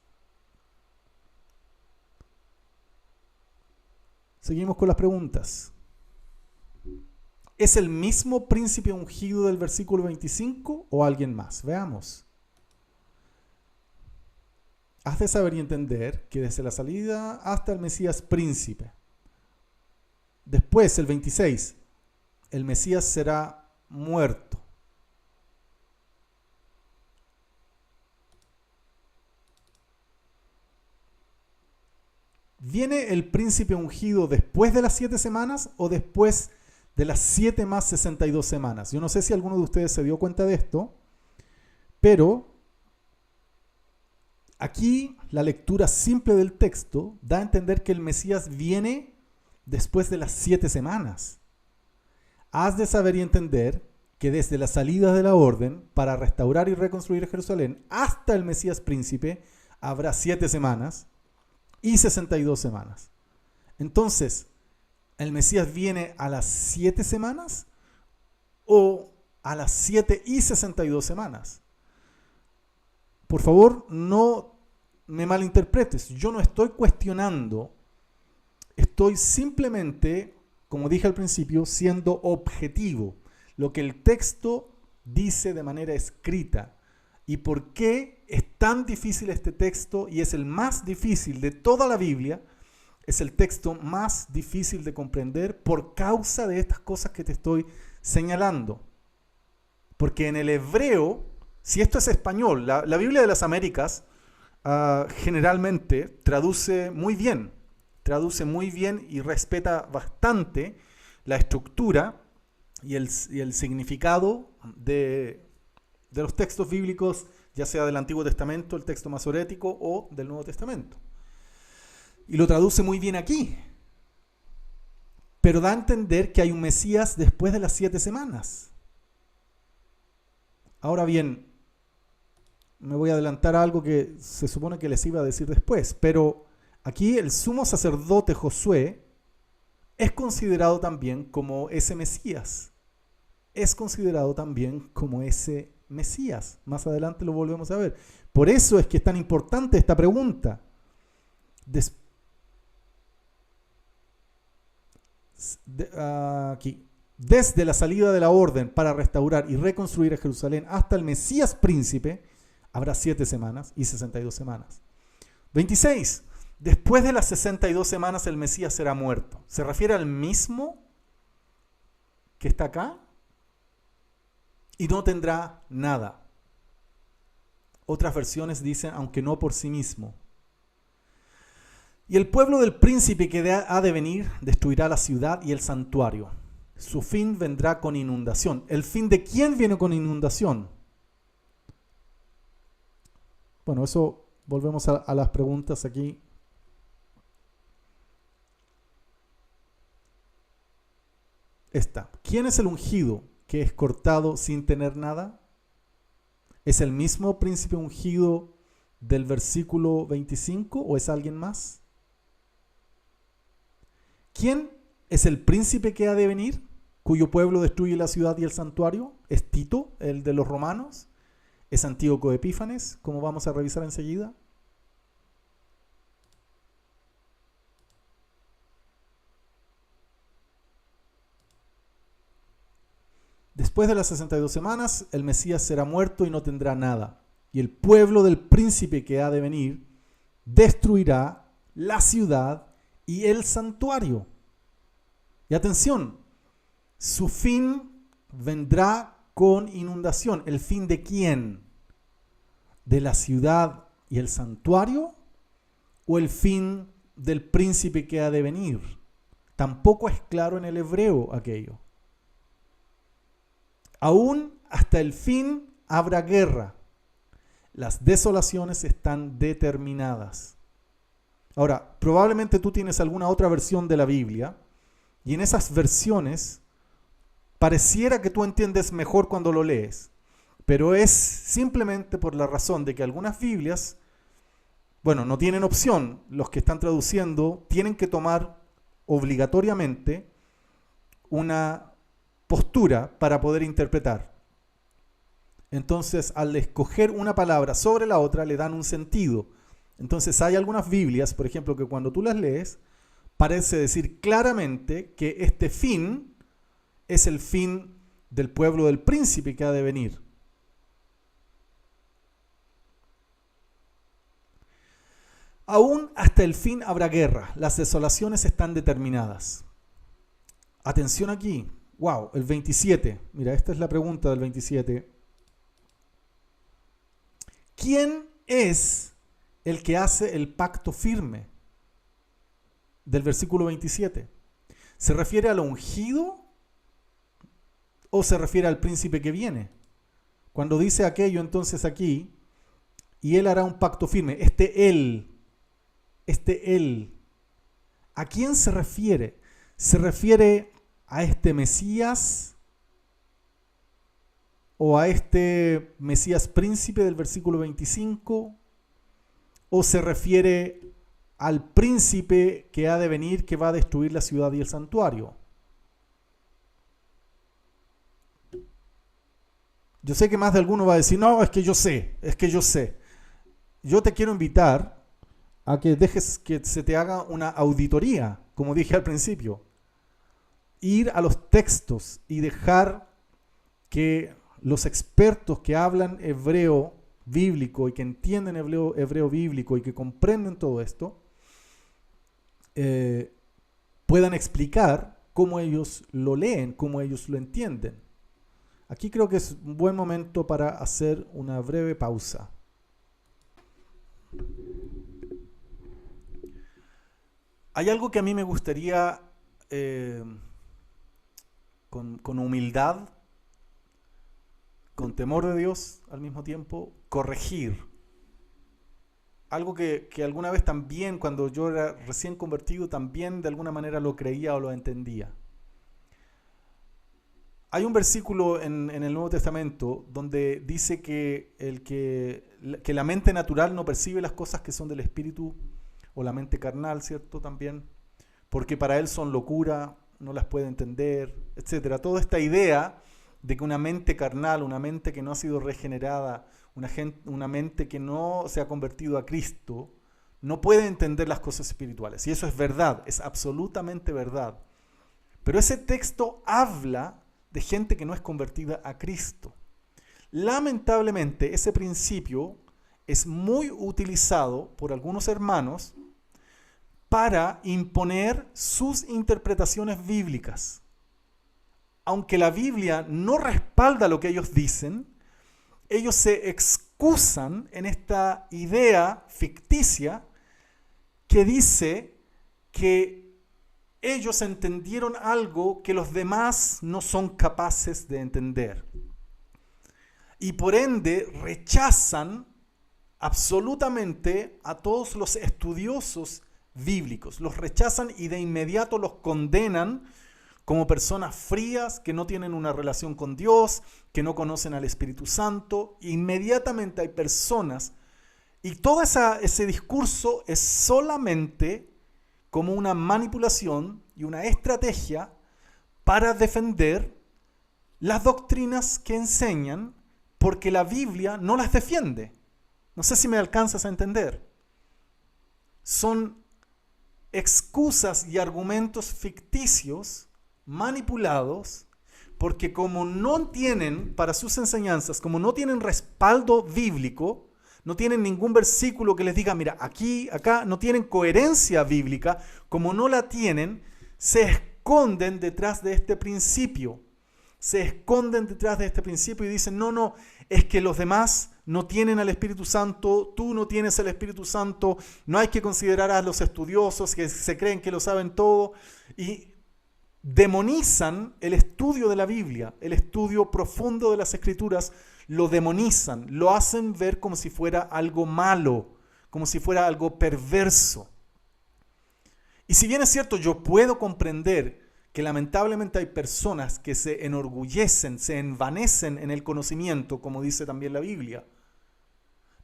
Seguimos con las preguntas. ¿Es el mismo príncipe ungido del versículo 25 o alguien más? Veamos. Has de saber y entender que desde la salida hasta el Mesías príncipe. Después, el 26, el Mesías será muerto. ¿Viene el príncipe ungido después de las 7 semanas o después de las 7 más 62 semanas? Yo no sé si alguno de ustedes se dio cuenta de esto, pero aquí la lectura simple del texto da a entender que el Mesías viene después de las 7 semanas. Has de saber y entender que desde la salida de la orden para restaurar y reconstruir Jerusalén hasta el Mesías príncipe habrá 7 semanas y 62 semanas. Entonces, ¿el Mesías viene a las 7 semanas o a las 7 y 62 semanas. Por favor, no me malinterpretes. Yo no estoy cuestionando. Estoy simplemente, como dije al principio, siendo objetivo. Lo que el texto dice de manera escrita. ¿Y por qué es tan difícil este texto? Y es el más difícil de toda la Biblia. Es el texto más difícil de comprender por causa de estas cosas que te estoy señalando. Porque en el hebreo, si esto es español, la Biblia de las Américas generalmente traduce muy bien y respeta bastante la estructura y el significado de los textos bíblicos, ya sea del Antiguo Testamento, el texto masorético, o del Nuevo Testamento. Y lo traduce muy bien aquí. Pero da a entender que hay un Mesías después de las 7 semanas. Ahora bien, me voy a adelantar a algo que se supone que les iba a decir después, pero aquí el sumo sacerdote Josué es considerado también como ese Mesías. Es considerado también como ese Mesías. Más adelante lo volvemos a ver. Por eso es que es tan importante esta pregunta. Aquí. Desde la salida de la orden para restaurar y reconstruir a Jerusalén hasta el Mesías príncipe, habrá 7 semanas y 62 semanas. 26. Después de las 62 semanas el Mesías será muerto. ¿Se refiere al mismo que está acá? Y no tendrá nada. Otras versiones dicen, aunque no por sí mismo. Y el pueblo del príncipe que ha de venir destruirá la ciudad y el santuario. Su fin vendrá con inundación. ¿El fin de quién viene con inundación? Bueno, eso volvemos a las preguntas aquí. Esta. ¿Quién es el ungido que es cortado sin tener nada? ¿Es el mismo príncipe ungido del versículo 25 o es alguien más? ¿Quién es el príncipe que ha de venir, cuyo pueblo destruye la ciudad y el santuario? ¿Es Tito, el de los romanos? ¿Es Antíoco Epífanes, como vamos a revisar enseguida? Después de las 62 semanas, el Mesías será muerto y no tendrá nada. Y el pueblo del príncipe que ha de venir destruirá la ciudad y el santuario. Y atención, su fin vendrá con inundación. ¿El fin de quién? ¿De la ciudad y el santuario? ¿O el fin del príncipe que ha de venir? Tampoco es claro en el hebreo aquello. Aún hasta el fin habrá guerra. Las desolaciones están determinadas. Ahora, probablemente tú tienes alguna otra versión de la Biblia y en esas versiones pareciera que tú entiendes mejor cuando lo lees, pero es simplemente por la razón de que algunas Biblias, bueno, no tienen opción. Los que están traduciendo tienen que tomar obligatoriamente una postura para poder interpretar. Entonces, al escoger una palabra sobre la otra, le dan un sentido. Entonces, hay algunas Biblias, por ejemplo, que cuando tú las lees, parece decir claramente que este fin es el fin del pueblo del príncipe que ha de venir. Aún hasta el fin habrá guerra. Las desolaciones están determinadas. Atención aquí. Wow, el 27. Mira, esta es la pregunta del 27. ¿Quién es el que hace el pacto firme? Del versículo 27. ¿Se refiere al ungido o se refiere al príncipe que viene? Cuando dice aquello entonces aquí, y él hará un pacto firme. Este él, ¿a quién se refiere? ¿Se refiere a este Mesías o a este Mesías príncipe del versículo 25? ¿O se refiere al príncipe que ha de venir, que va a destruir la ciudad y el santuario? Yo sé que más de alguno va a decir, no, es que yo sé, es que yo sé. Yo te quiero invitar a que dejes que se te haga una auditoría, como dije al principio. Ir a los textos y dejar que los expertos que hablan hebreo bíblico y que entienden hebreo bíblico y que comprenden todo esto, puedan explicar cómo ellos lo leen, cómo ellos lo entienden. Aquí creo que es un buen momento para hacer una breve pausa. Hay algo que a mí me gustaría, con humildad, con temor de Dios al mismo tiempo, corregir. Algo que alguna vez también, cuando yo era recién convertido, también de alguna manera lo creía o lo entendía. Hay un versículo en el Nuevo Testamento donde dice que la mente natural no percibe las cosas que son del Espíritu, o la mente carnal, ¿cierto? También, porque para él son locura, no las puede entender, etc. Toda esta idea de que una mente carnal, una mente que no ha sido regenerada, una mente que no se ha convertido a Cristo, no puede entender las cosas espirituales. Y eso es verdad, es absolutamente verdad. Pero ese texto habla de gente que no es convertida a Cristo. Lamentablemente, ese principio es muy utilizado por algunos hermanos para imponer sus interpretaciones bíblicas. Aunque la Biblia no respalda lo que ellos dicen, ellos se excusan en esta idea ficticia que dice que ellos entendieron algo que los demás no son capaces de entender. Y por ende rechazan absolutamente a todos los estudiosos bíblicos. Los rechazan y de inmediato los condenan como personas frías que no tienen una relación con Dios, que no conocen al Espíritu Santo. Inmediatamente hay personas, y todo ese discurso es solamente como una manipulación y una estrategia para defender las doctrinas que enseñan, porque la Biblia no las defiende. No sé si me alcanzas a entender. Son excusas y argumentos ficticios manipulados, porque como no tienen para sus enseñanzas, como no tienen respaldo bíblico, no tienen ningún versículo que les diga, mira, aquí, acá, no tienen coherencia bíblica, como no la tienen, se esconden detrás de este principio. Se esconden detrás de este principio y dicen, no, es que los demás no tienen al Espíritu Santo, tú no tienes el Espíritu Santo, no hay que considerar a los estudiosos que se creen que lo saben todo, y demonizan el estudio de la Biblia, el estudio profundo de las Escrituras, lo demonizan, lo hacen ver como si fuera algo malo, como si fuera algo perverso. Y si bien es cierto, yo puedo comprender que lamentablemente hay personas que se enorgullecen, se envanecen en el conocimiento, como dice también la Biblia.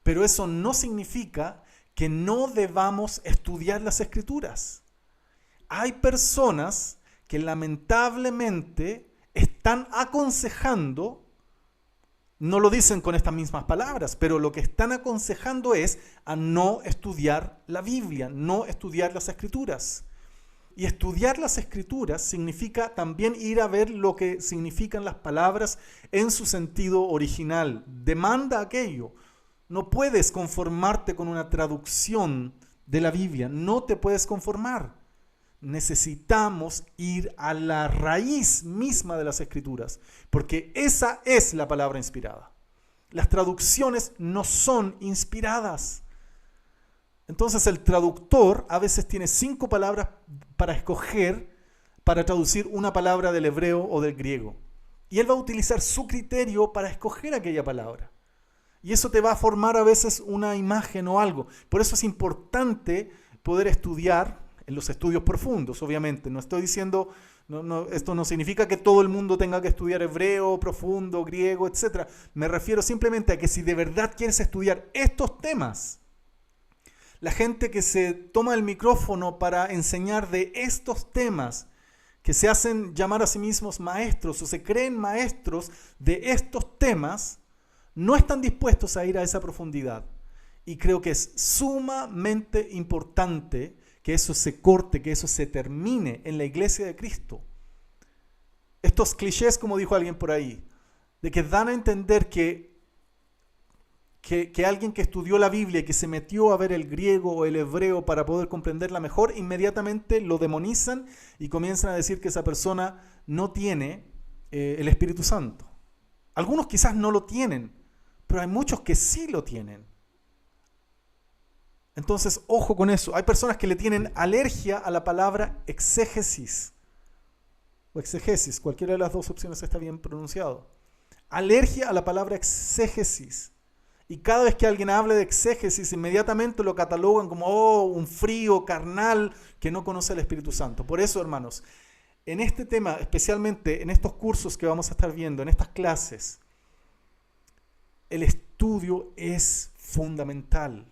Pero eso no significa que no debamos estudiar las Escrituras. Hay personas que lamentablemente están aconsejando, no lo dicen con estas mismas palabras, pero lo que están aconsejando es a no estudiar la Biblia, no estudiar las Escrituras. Y estudiar las Escrituras significa también ir a ver lo que significan las palabras en su sentido original. Demanda aquello. No puedes conformarte con una traducción de la Biblia. No te puedes conformar. Necesitamos ir a la raíz misma de las Escrituras, porque esa es la palabra inspirada. Las traducciones no son inspiradas. Entonces el traductor a veces tiene 5 palabras para escoger, para traducir una palabra del hebreo o del griego. Y él va a utilizar su criterio para escoger aquella palabra. Y eso te va a formar a veces una imagen o algo. Por eso es importante poder estudiar en los estudios profundos, obviamente. No estoy diciendo, esto no significa que todo el mundo tenga que estudiar hebreo, profundo, griego, etc. Me refiero simplemente a que si de verdad quieres estudiar estos temas, la gente que se toma el micrófono para enseñar de estos temas, que se hacen llamar a sí mismos maestros o se creen maestros de estos temas, no están dispuestos a ir a esa profundidad. Y creo que es sumamente importante que eso se corte, que eso se termine en la iglesia de Cristo. Estos clichés, como dijo alguien por ahí, de que dan a entender que alguien que estudió la Biblia y que se metió a ver el griego o el hebreo para poder comprenderla mejor, inmediatamente lo demonizan y comienzan a decir que esa persona no tiene el Espíritu Santo. Algunos quizás no lo tienen, pero hay muchos que sí lo tienen. Entonces, ojo con eso. Hay personas que le tienen alergia a la palabra exégesis o exegesis, cualquiera de las dos opciones está bien pronunciado. Alergia a la palabra exégesis. Y cada vez que alguien hable de exégesis, inmediatamente lo catalogan como un frío carnal que no conoce el Espíritu Santo. Por eso, hermanos, en este tema, especialmente en estos cursos que vamos a estar viendo, en estas clases, el estudio es fundamental.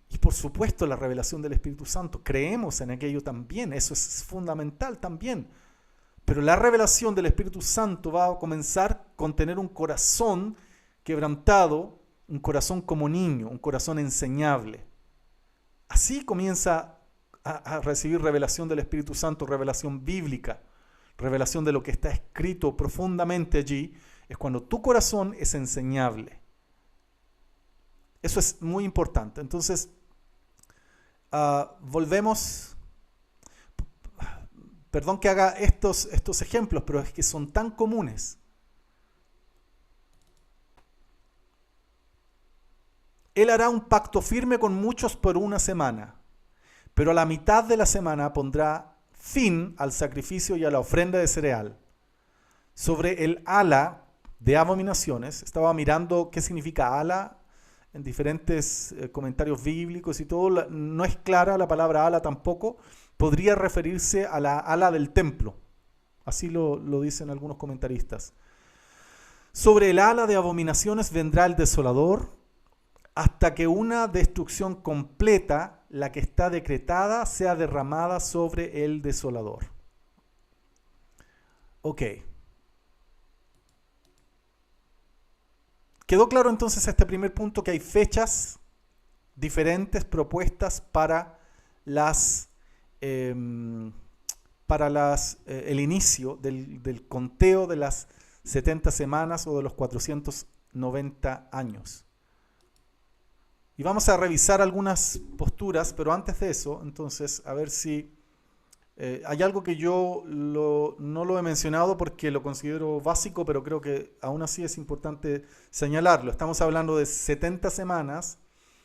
Y por supuesto la revelación del Espíritu Santo. Creemos en aquello también, eso es fundamental también. Pero la revelación del Espíritu Santo va a comenzar con tener un corazón quebrantado, un corazón como niño, un corazón enseñable. Así comienza a recibir revelación del Espíritu Santo, revelación bíblica, revelación de lo que está escrito profundamente allí, es cuando tu corazón es enseñable. Eso es muy importante. Entonces, volvemos, perdón que haga estos ejemplos, pero es que son tan comunes. Él hará un pacto firme con muchos por una semana, pero a la mitad de la semana pondrá fin al sacrificio y a la ofrenda de cereal. Sobre el ala de abominaciones, estaba mirando qué significa ala en diferentes comentarios bíblicos y todo, no es clara la palabra ala tampoco, podría referirse a la ala del templo, así lo dicen algunos comentaristas. Sobre el ala de abominaciones vendrá el desolador, hasta que una destrucción completa, la que está decretada, sea derramada sobre el desolador. Ok. ¿Quedó claro entonces este primer punto, que hay fechas diferentes propuestas para el inicio del conteo de las 70 semanas o de los 490 años? Y vamos a revisar algunas posturas, pero antes de eso, entonces, a ver si hay algo que yo no lo he mencionado porque lo considero básico, pero creo que aún así es importante señalarlo. Estamos hablando de 70 semanas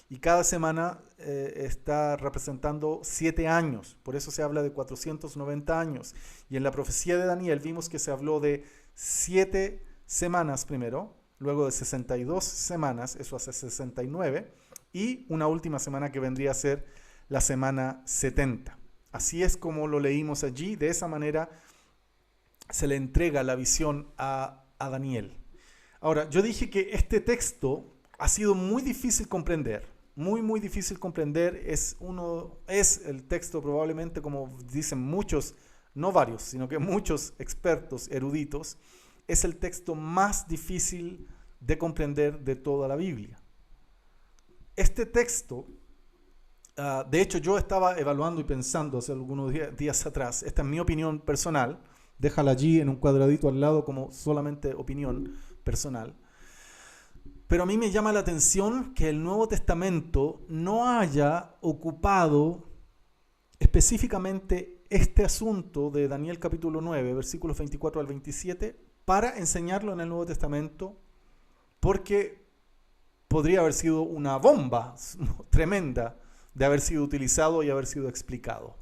y cada semana está representando 7 años. Por eso se habla de 490 años. Y en la profecía de Daniel vimos que se habló de 7 semanas primero, luego de 62 semanas, eso hace 69, y una última semana que vendría a ser la semana 70. Así es como lo leímos allí, de esa manera se le entrega la visión a Daniel. Ahora, yo dije que este texto ha sido muy difícil comprender, muy difícil comprender, es el texto probablemente, como dicen muchos, no varios, sino que muchos expertos, eruditos, es el texto más difícil de comprender de toda la Biblia. Este texto, de hecho yo estaba evaluando y pensando hace algunos días atrás, esta es mi opinión personal, déjala allí en un cuadradito al lado como solamente opinión personal, pero a mí me llama la atención que el Nuevo Testamento no haya ocupado específicamente este asunto de Daniel capítulo 9, versículos 24 al 27, para enseñarlo en el Nuevo Testamento, porque podría haber sido una bomba tremenda de haber sido utilizado y haber sido explicado.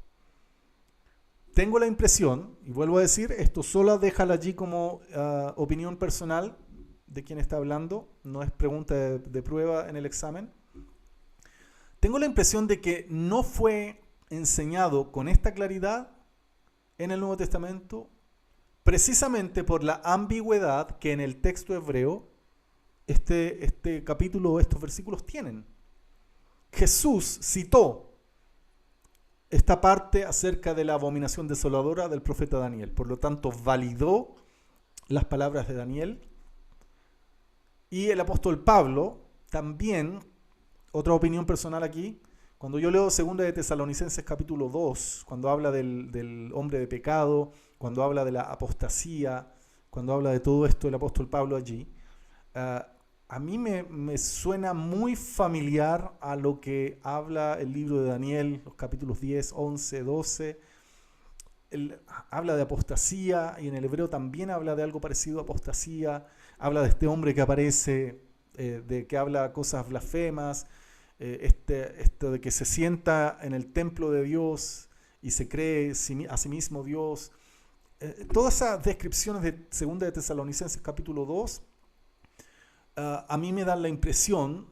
Tengo la impresión, y vuelvo a decir, esto solo déjala allí como opinión personal de quien está hablando, no es pregunta de prueba en el examen. Tengo la impresión de que no fue enseñado con esta claridad en el Nuevo Testamento, precisamente por la ambigüedad que en el texto hebreo este capítulo o estos versículos tienen. Jesús citó esta parte acerca de la abominación desoladora del profeta Daniel. Por lo tanto, validó las palabras de Daniel. Y el apóstol Pablo también, otra opinión personal aquí, cuando yo leo 2 de Tesalonicenses capítulo 2, cuando habla del hombre de pecado, cuando habla de la apostasía, cuando habla de todo esto el apóstol Pablo allí, a mí me suena muy familiar a lo que habla el libro de Daniel, los capítulos 10, 11, 12. Él habla de apostasía y en el hebreo también habla de algo parecido a apostasía. Habla de este hombre que aparece, de que habla cosas blasfemas, esto de que se sienta en el templo de Dios y se cree a sí mismo Dios. Todas esas descripciones de 2 de Tesalonicenses capítulo 2 a mí me dan la impresión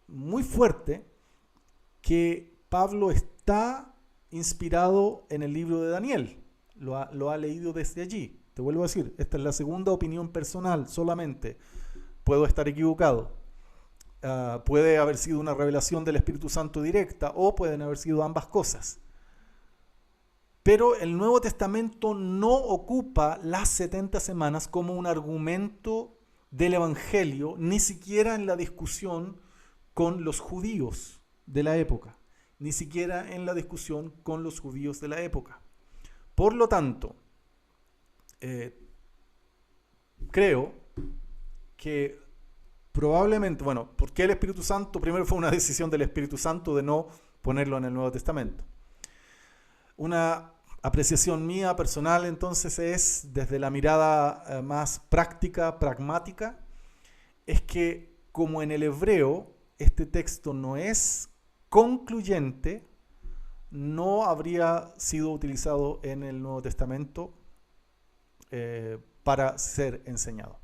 muy fuerte que Pablo está inspirado en el libro de Daniel. Lo ha leído desde allí. Te vuelvo a decir, esta es la segunda opinión personal solamente. Puedo estar equivocado. Puede haber sido una revelación del Espíritu Santo directa o pueden haber sido ambas cosas. Pero el Nuevo Testamento no ocupa las 70 semanas como un argumento del Evangelio, ni siquiera en la discusión con los judíos de la época, ni siquiera en la discusión con los judíos de la época. Por lo tanto, creo que probablemente, ¿por qué el Espíritu Santo? Primero fue una decisión del Espíritu Santo de no ponerlo en el Nuevo Testamento. Una apreciación mía personal entonces es, desde la mirada más práctica, pragmática, es que como en el hebreo este texto no es concluyente, no habría sido utilizado en el Nuevo Testamento para ser enseñado.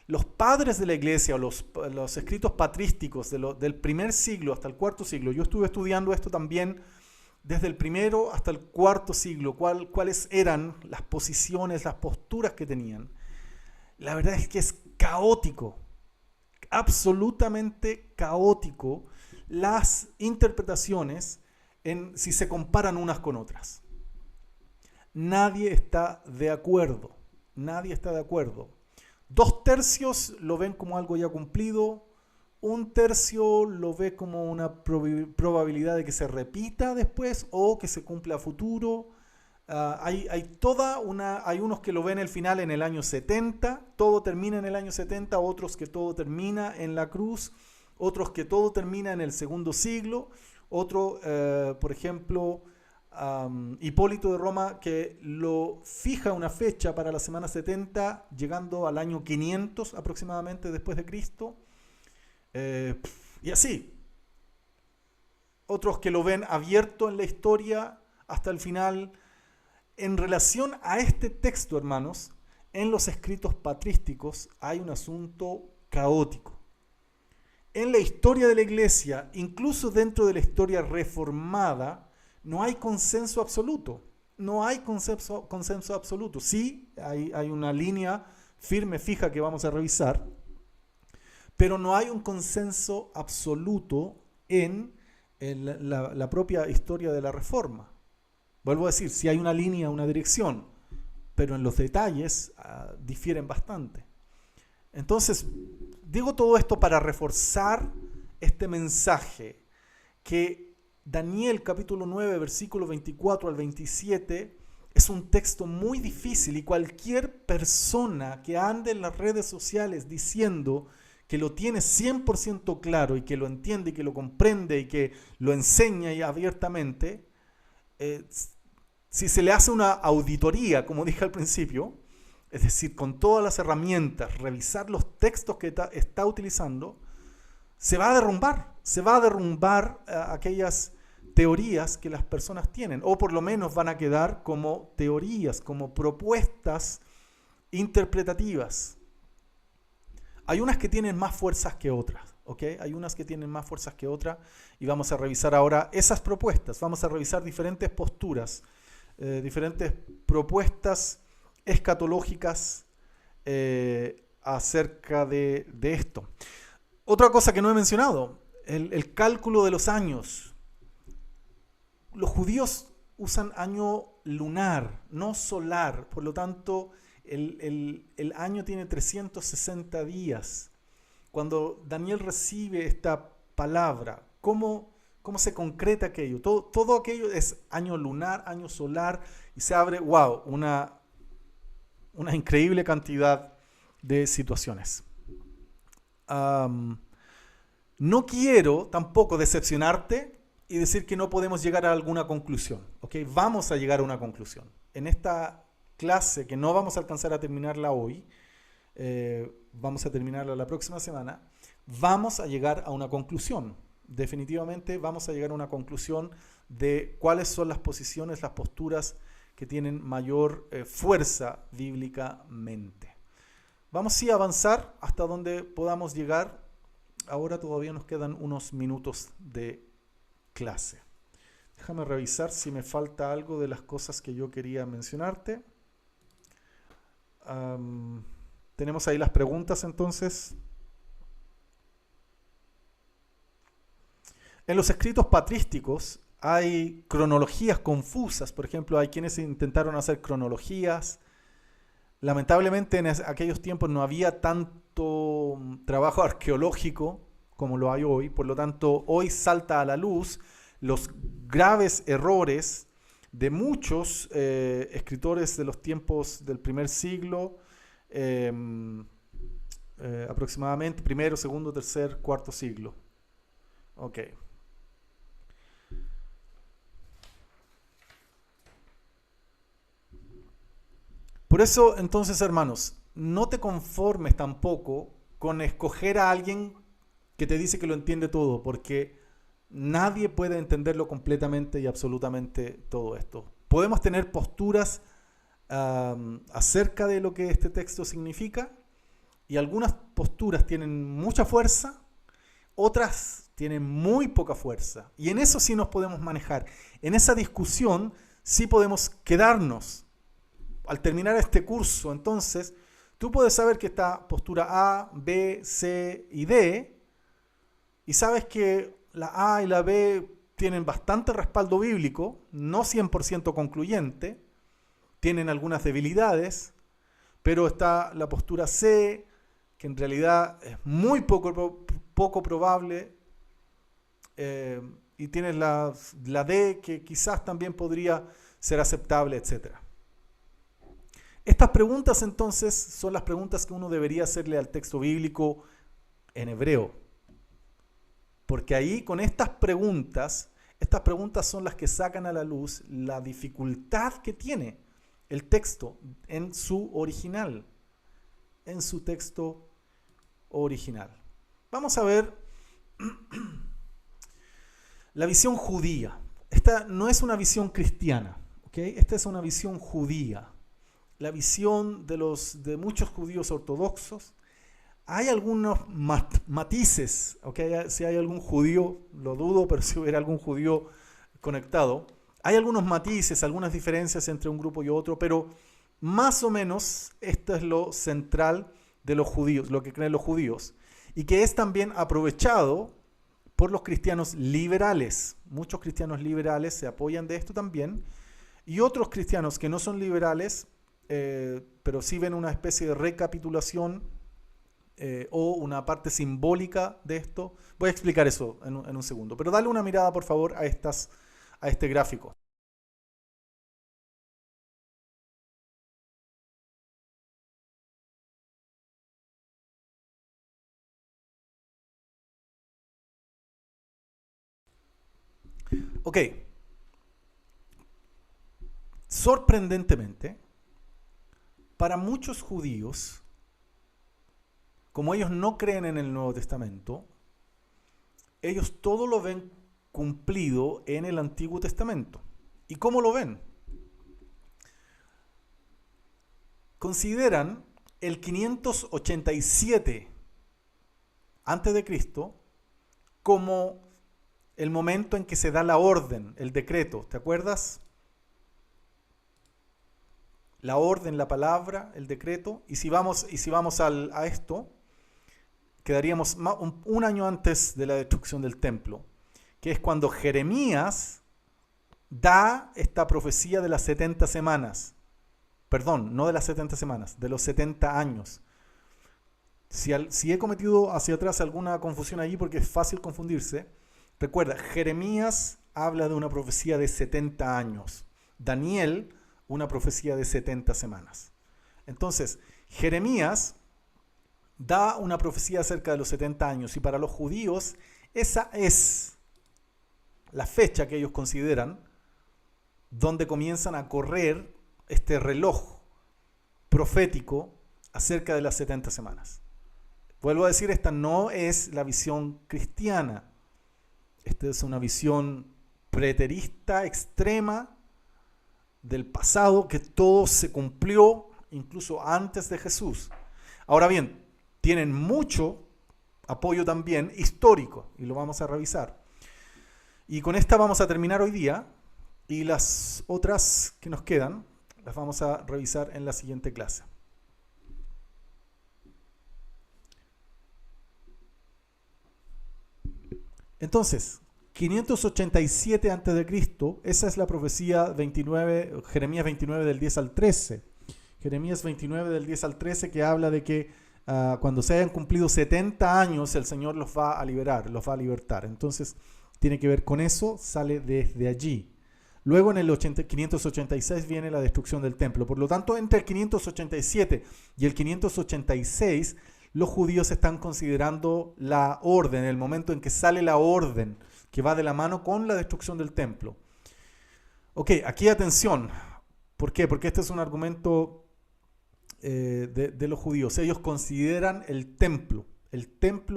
Los padres de la iglesia, o los escritos patrísticos del primer siglo hasta el cuarto siglo, yo estuve estudiando esto también desde el primero hasta el cuarto siglo, cuáles eran las posiciones, las posturas que tenían. La verdad es que es caótico, absolutamente caótico las interpretaciones si se comparan unas con otras. Nadie está de acuerdo, nadie está de acuerdo. 2/3 lo ven como algo ya cumplido, 1/3 lo ve como una probabilidad de que se repita después o que se cumpla a futuro. Hay unos que lo ven el final en el año 70, todo termina en el año 70, otros que todo termina en la cruz, otros que todo termina en el segundo siglo, otro, por ejemplo, Hipólito de Roma, que lo fija una fecha para la semana 70, llegando al año 500 aproximadamente después de Cristo. Y así. Otros que lo ven abierto en la historia hasta el final. En relación a este texto, hermanos, en los escritos patrísticos hay un asunto caótico. En la historia de la iglesia, incluso dentro de la historia reformada, no hay consenso absoluto. No hay consenso absoluto. Sí, hay una línea firme, fija que vamos a revisar, pero no hay un consenso absoluto en la propia historia de la Reforma. Vuelvo a decir, sí hay una línea, una dirección, pero en los detalles difieren bastante. Entonces, digo todo esto para reforzar este mensaje que Daniel capítulo 9, versículo 24 al 27 es un texto muy difícil y cualquier persona que ande en las redes sociales diciendo que lo tiene 100% claro y que lo entiende y que lo comprende y que lo enseña y abiertamente, si se le hace una auditoría, como dije al principio, es decir, con todas las herramientas, revisar los textos que está utilizando, se va a derrumbar aquellas teorías que las personas tienen, o por lo menos van a quedar como teorías, como propuestas interpretativas. Hay unas que tienen más fuerzas que otras, ¿ok? Hay unas que tienen más fuerzas que otras y vamos a revisar ahora esas propuestas. Vamos a revisar diferentes posturas, diferentes propuestas escatológicas acerca de esto. Otra cosa que no he mencionado, el cálculo de los años. los judíos usan año lunar, no solar. Por lo tanto, el año tiene 360 días. Cuando Daniel recibe esta palabra, ¿cómo se concreta aquello? Todo aquello es año lunar, año solar, y se abre, wow, una increíble cantidad de situaciones. No quiero tampoco decepcionarte y decir que no podemos llegar a alguna conclusión. ¿Okay? Vamos a llegar a una conclusión. En esta clase, que no vamos a alcanzar a terminarla hoy, vamos a terminarla la próxima semana, vamos a llegar a una conclusión. Definitivamente vamos a llegar a una conclusión de cuáles son las posiciones, las posturas que tienen mayor fuerza bíblicamente. Vamos sí a avanzar hasta donde podamos llegar. Ahora todavía nos quedan unos minutos de clase. Déjame revisar si me falta algo de las cosas que yo quería mencionarte. Tenemos ahí las preguntas entonces. En los escritos patrísticos hay cronologías confusas. Por ejemplo, hay quienes intentaron hacer cronologías. Lamentablemente en aquellos tiempos no había tanto trabajo arqueológico como lo hay hoy. Por lo tanto, hoy salta a la luz los graves errores de muchos escritores de los tiempos del primer siglo, aproximadamente primero, segundo, tercer, cuarto siglo. Ok. Por eso, entonces, hermanos, no te conformes tampoco con escoger a alguien que te dice que lo entiende todo, porque nadie puede entenderlo completamente y absolutamente todo esto. Podemos tener posturas acerca de lo que este texto significa, y algunas posturas tienen mucha fuerza, otras tienen muy poca fuerza, y en eso sí nos podemos manejar. En esa discusión sí podemos quedarnos. Al terminar este curso, entonces, tú puedes saber que está postura A, B, C y D, y sabes que la A y la B tienen bastante respaldo bíblico, no 100% concluyente, tienen algunas debilidades, pero está la postura C, que en realidad es muy poco probable, y tienes la D, que quizás también podría ser aceptable, etc. Estas preguntas entonces son las preguntas que uno debería hacerle al texto bíblico en hebreo. Porque ahí con estas preguntas son las que sacan a la luz la dificultad que tiene el texto en su original, en su texto original. Vamos a ver la visión judía. Esta no es una visión cristiana, ¿okay? Esta es una visión judía. La visión de muchos judíos ortodoxos. Hay algunos matices, ¿okay? Si hay algún judío, lo dudo, pero si hubiera algún judío conectado, hay algunos matices, algunas diferencias entre un grupo y otro, pero más o menos esto es lo central de los judíos, lo que creen los judíos, y que es también aprovechado por los cristianos liberales. Muchos cristianos liberales se apoyan de esto también, y otros cristianos que no son liberales, pero sí ven una especie de recapitulación o una parte simbólica de esto. Voy a explicar eso en un segundo, pero dale una mirada por favor a este gráfico. Ok. Sorprendentemente, para muchos judíos, como ellos no creen en el Nuevo Testamento, ellos todo lo ven cumplido en el Antiguo Testamento. ¿Y cómo lo ven? Consideran el 587 antes de Cristo como el momento en que se da la orden, el decreto. ¿Te acuerdas? La orden, la palabra, el decreto. Y si vamos a esto, quedaríamos un año antes de la destrucción del templo, que es cuando Jeremías da esta profecía de las 70 semanas. Perdón, no de las 70 semanas, de los 70 años. Si he cometido hacia atrás alguna confusión allí, porque es fácil confundirse, recuerda, Jeremías habla de una profecía de 70 años. Daniel, una profecía de 70 semanas. Entonces, Jeremías da una profecía acerca de los 70 años, y para los judíos esa es la fecha que ellos consideran donde comienzan a correr este reloj profético acerca de las 70 semanas. Vuelvo a decir, esta no es la visión cristiana. Esta es una visión preterista extrema del pasado, que todo se cumplió incluso antes de Jesús. Ahora bien, tienen mucho apoyo también histórico, y lo vamos a revisar. Y con esta vamos a terminar hoy día, y las otras que nos quedan las vamos a revisar en la siguiente clase. Entonces, 587 a.C., esa es la profecía 29, Jeremías 29 del 10 al 13. Jeremías 29 del 10 al 13, que habla de que cuando se hayan cumplido 70 años el Señor los va a liberar, los va a libertar. Entonces, tiene que ver con eso, sale desde allí. Luego en el 586 viene la destrucción del templo. Por lo tanto, entre el 587 y el 586, los judíos están considerando la orden, el momento en que sale la orden, que va de la mano con la destrucción del templo. Ok, aquí atención. ¿Por qué? Porque este es un argumento de los judíos. Ellos consideran el templo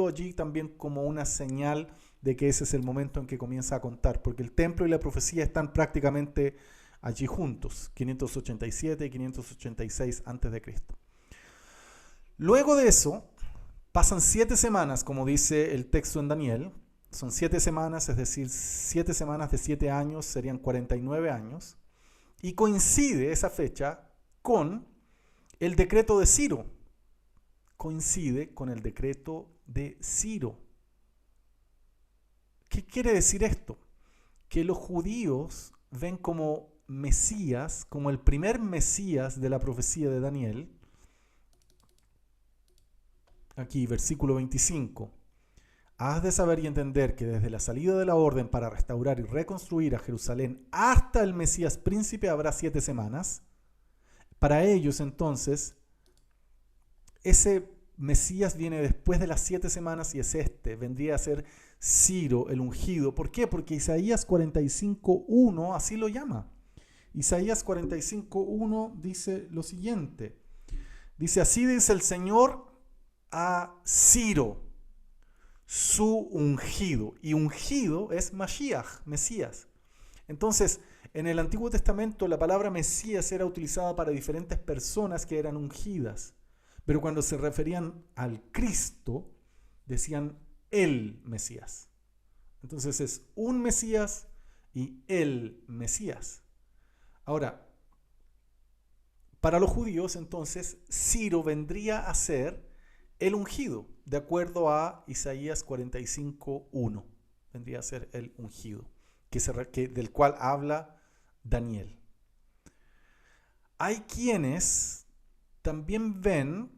allí también como una señal de que ese es el momento en que comienza a contar, porque el templo y la profecía están prácticamente allí juntos, 587 y 586 a.C. Luego de eso, pasan 7 semanas, como dice el texto en Daniel. Son 7 semanas, es decir, 7 semanas de 7 años serían 49 años. Y coincide esa fecha con el decreto de Ciro. Coincide con el decreto de Ciro. ¿Qué quiere decir esto? Que los judíos ven como Mesías, como el primer Mesías de la profecía de Daniel. Aquí, versículo 25. Has de saber y entender que desde la salida de la orden para restaurar y reconstruir a Jerusalén hasta el Mesías príncipe habrá 7 semanas. Para ellos, entonces, ese Mesías viene después de las 7 semanas y es vendría a ser Ciro, el ungido. ¿Por qué? Porque Isaías 45:1 así lo llama. Isaías 45:1 dice lo siguiente. Dice, así dice el Señor a Ciro, su ungido. Y ungido es Mashiach, Mesías. Entonces, en el Antiguo Testamento la palabra Mesías era utilizada para diferentes personas que eran ungidas. Pero cuando se referían al Cristo, decían el Mesías. Entonces es un Mesías y el Mesías. Ahora, para los judíos, entonces, Ciro vendría a ser el ungido, de acuerdo a Isaías 45:1. Vendría a ser el ungido, del cual habla Daniel. Hay quienes también ven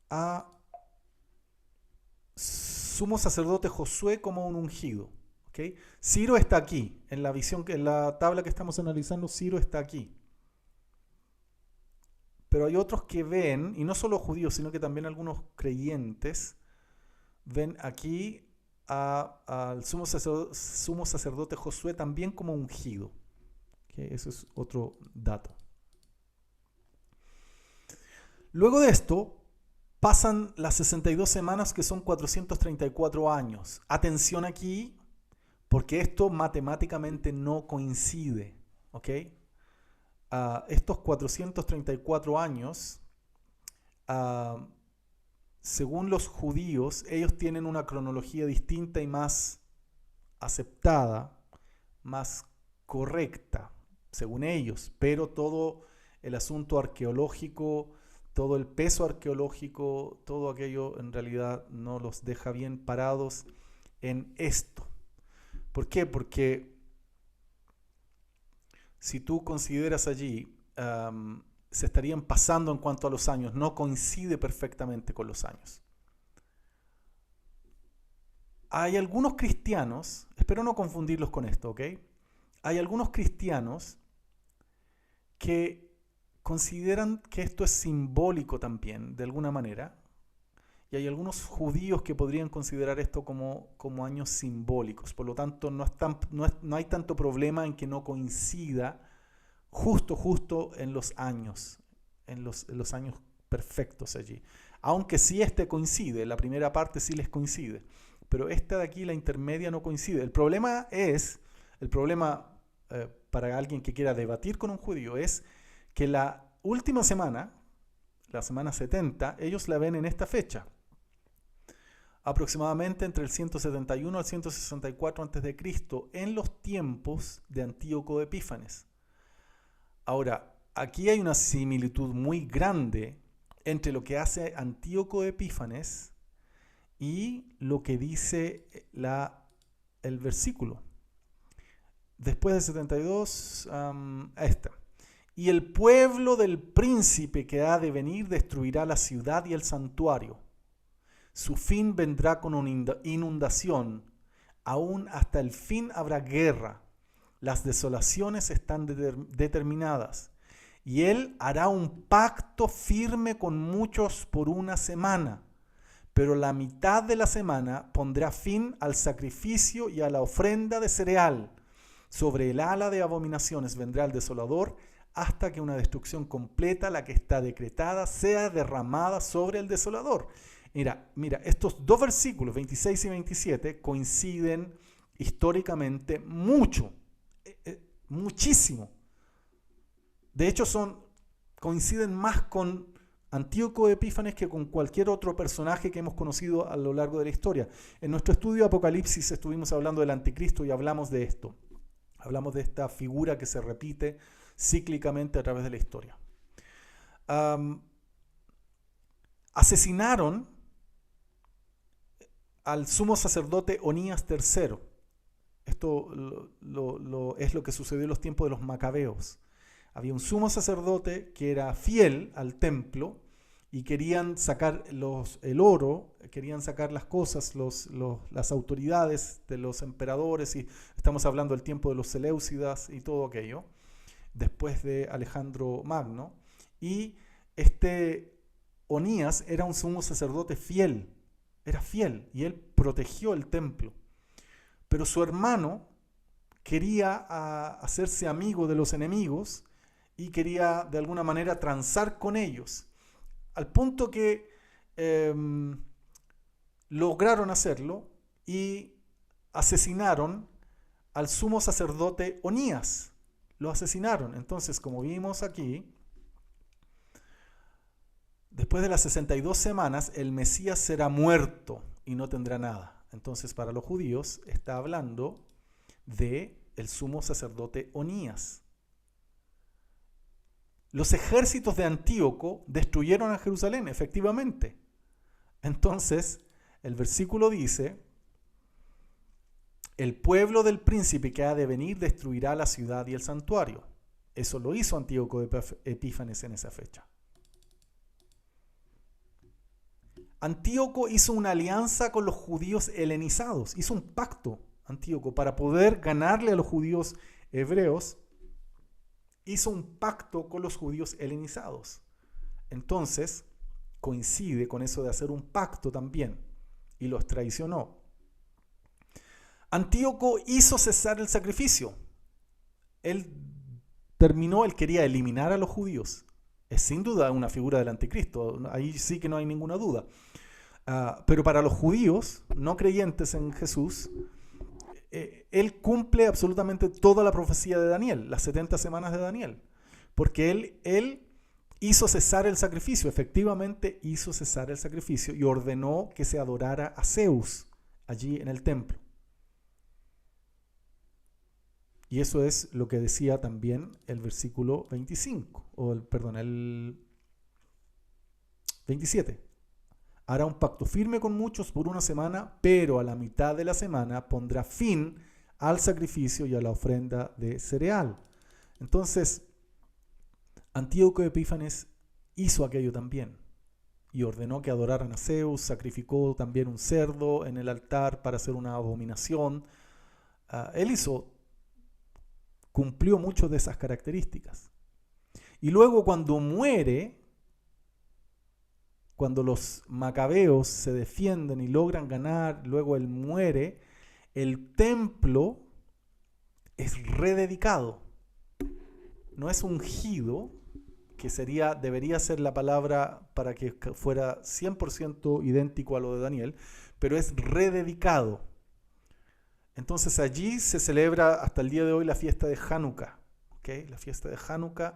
a sumo sacerdote Josué como un ungido. ¿Okay? Ciro está aquí, en la visión, en la tabla que estamos analizando, Ciro está aquí. Pero hay otros que ven, y no solo judíos, sino que también algunos creyentes, ven aquí al sumo sacerdote Josué también como ungido. ¿Okay? Eso es otro dato. Luego de esto, pasan las 62 semanas, que son 434 años. Atención aquí, porque esto matemáticamente no coincide. ¿Ok? Estos 434 años, según los judíos, ellos tienen una cronología distinta y más aceptada, más correcta, según ellos. Pero todo el asunto arqueológico, todo el peso arqueológico, todo aquello en realidad no los deja bien parados en esto. ¿Por qué? Porque si tú consideras allí, se estarían pasando en cuanto a los años, no coincide perfectamente con los años. Hay algunos cristianos, espero no confundirlos con esto, ¿ok? Hay algunos cristianos que consideran que esto es simbólico también, de alguna manera, y hay algunos judíos que podrían considerar esto como años simbólicos. Por lo tanto, no hay tanto problema en que no coincida justo en los años, en los años perfectos allí. Aunque sí coincide, la primera parte sí les coincide, pero esta de aquí, la intermedia, no coincide. El problema para alguien que quiera debatir con un judío es que la última semana, la semana 70, ellos la ven en esta fecha, aproximadamente entre el 171 al 164 a.C., en los tiempos de Antíoco Epífanes. Ahora, aquí hay una similitud muy grande entre lo que hace Antíoco Epífanes y lo que dice el versículo. Después de 72, esta. Y el pueblo del príncipe que ha de venir destruirá la ciudad y el santuario. Su fin vendrá con una inundación. Aún hasta el fin habrá guerra. Las desolaciones están determinadas. Y él hará un pacto firme con muchos por una semana. Pero la mitad de la semana pondrá fin al sacrificio y a la ofrenda de cereal. Sobre el ala de abominaciones vendrá el desolador, hasta que una destrucción completa, la que está decretada, sea derramada sobre el desolador. Mira, estos dos versículos, 26 y 27, coinciden históricamente muchísimo. De hecho, coinciden más con Antíoco Epífanes que con cualquier otro personaje que hemos conocido a lo largo de la historia. En nuestro estudio de Apocalipsis estuvimos hablando del anticristo y hablamos de esto. Hablamos de esta figura que se repite cíclicamente a través de la historia. Asesinaron al sumo sacerdote Onías III. Esto es lo que sucedió en los tiempos de los macabeos. Había un sumo sacerdote que era fiel al templo y querían sacar el oro, querían sacar las cosas, las autoridades de los emperadores, y estamos hablando del tiempo de los Seleucidas y todo aquello, después de Alejandro Magno. Y Onías era un sumo sacerdote fiel, era fiel, y él protegió el templo. Pero su hermano quería hacerse amigo de los enemigos y quería de alguna manera transar con ellos, al punto que lograron hacerlo y asesinaron al sumo sacerdote Onías. Lo asesinaron. Entonces, como vimos aquí, después de las 62 semanas, el Mesías será muerto y no tendrá nada. Entonces, para los judíos, está hablando de el sumo sacerdote Onías. Los ejércitos de Antíoco destruyeron a Jerusalén, efectivamente. Entonces, el versículo dice: el pueblo del príncipe que ha de venir destruirá la ciudad y el santuario. Eso lo hizo Antíoco Epífanes en esa fecha. Antíoco hizo una alianza con los judíos helenizados. Hizo un pacto, Antíoco, para poder ganarle a los judíos hebreos. Hizo un pacto con los judíos helenizados. Entonces, coincide con eso de hacer un pacto también. Y los traicionó. Antíoco hizo cesar el sacrificio. Él quería eliminar a los judíos. Es sin duda una figura del anticristo. Ahí sí que no hay ninguna duda. Pero para los judíos no creyentes en Jesús, él cumple absolutamente toda la profecía de Daniel, las 70 semanas de Daniel, porque él hizo cesar el sacrificio, efectivamente hizo cesar el sacrificio y ordenó que se adorara a Zeus allí en el templo. Y eso es lo que decía también el versículo 25, el 27. Hará un pacto firme con muchos por una semana, pero a la mitad de la semana pondrá fin al sacrificio y a la ofrenda de cereal. Entonces, Antíoco Epífanes hizo aquello también y ordenó que adoraran a Zeus, sacrificó también un cerdo en el altar para hacer una abominación. Él cumplió muchas de esas características. Y luego cuando muere, cuando los macabeos se defienden y logran ganar, luego él muere, el templo es rededicado. No es ungido, que debería ser la palabra para que fuera 100% idéntico a lo de Daniel, pero es rededicado. Entonces allí se celebra hasta el día de hoy la fiesta de Hanukkah. ¿Okay? La fiesta de Hanukkah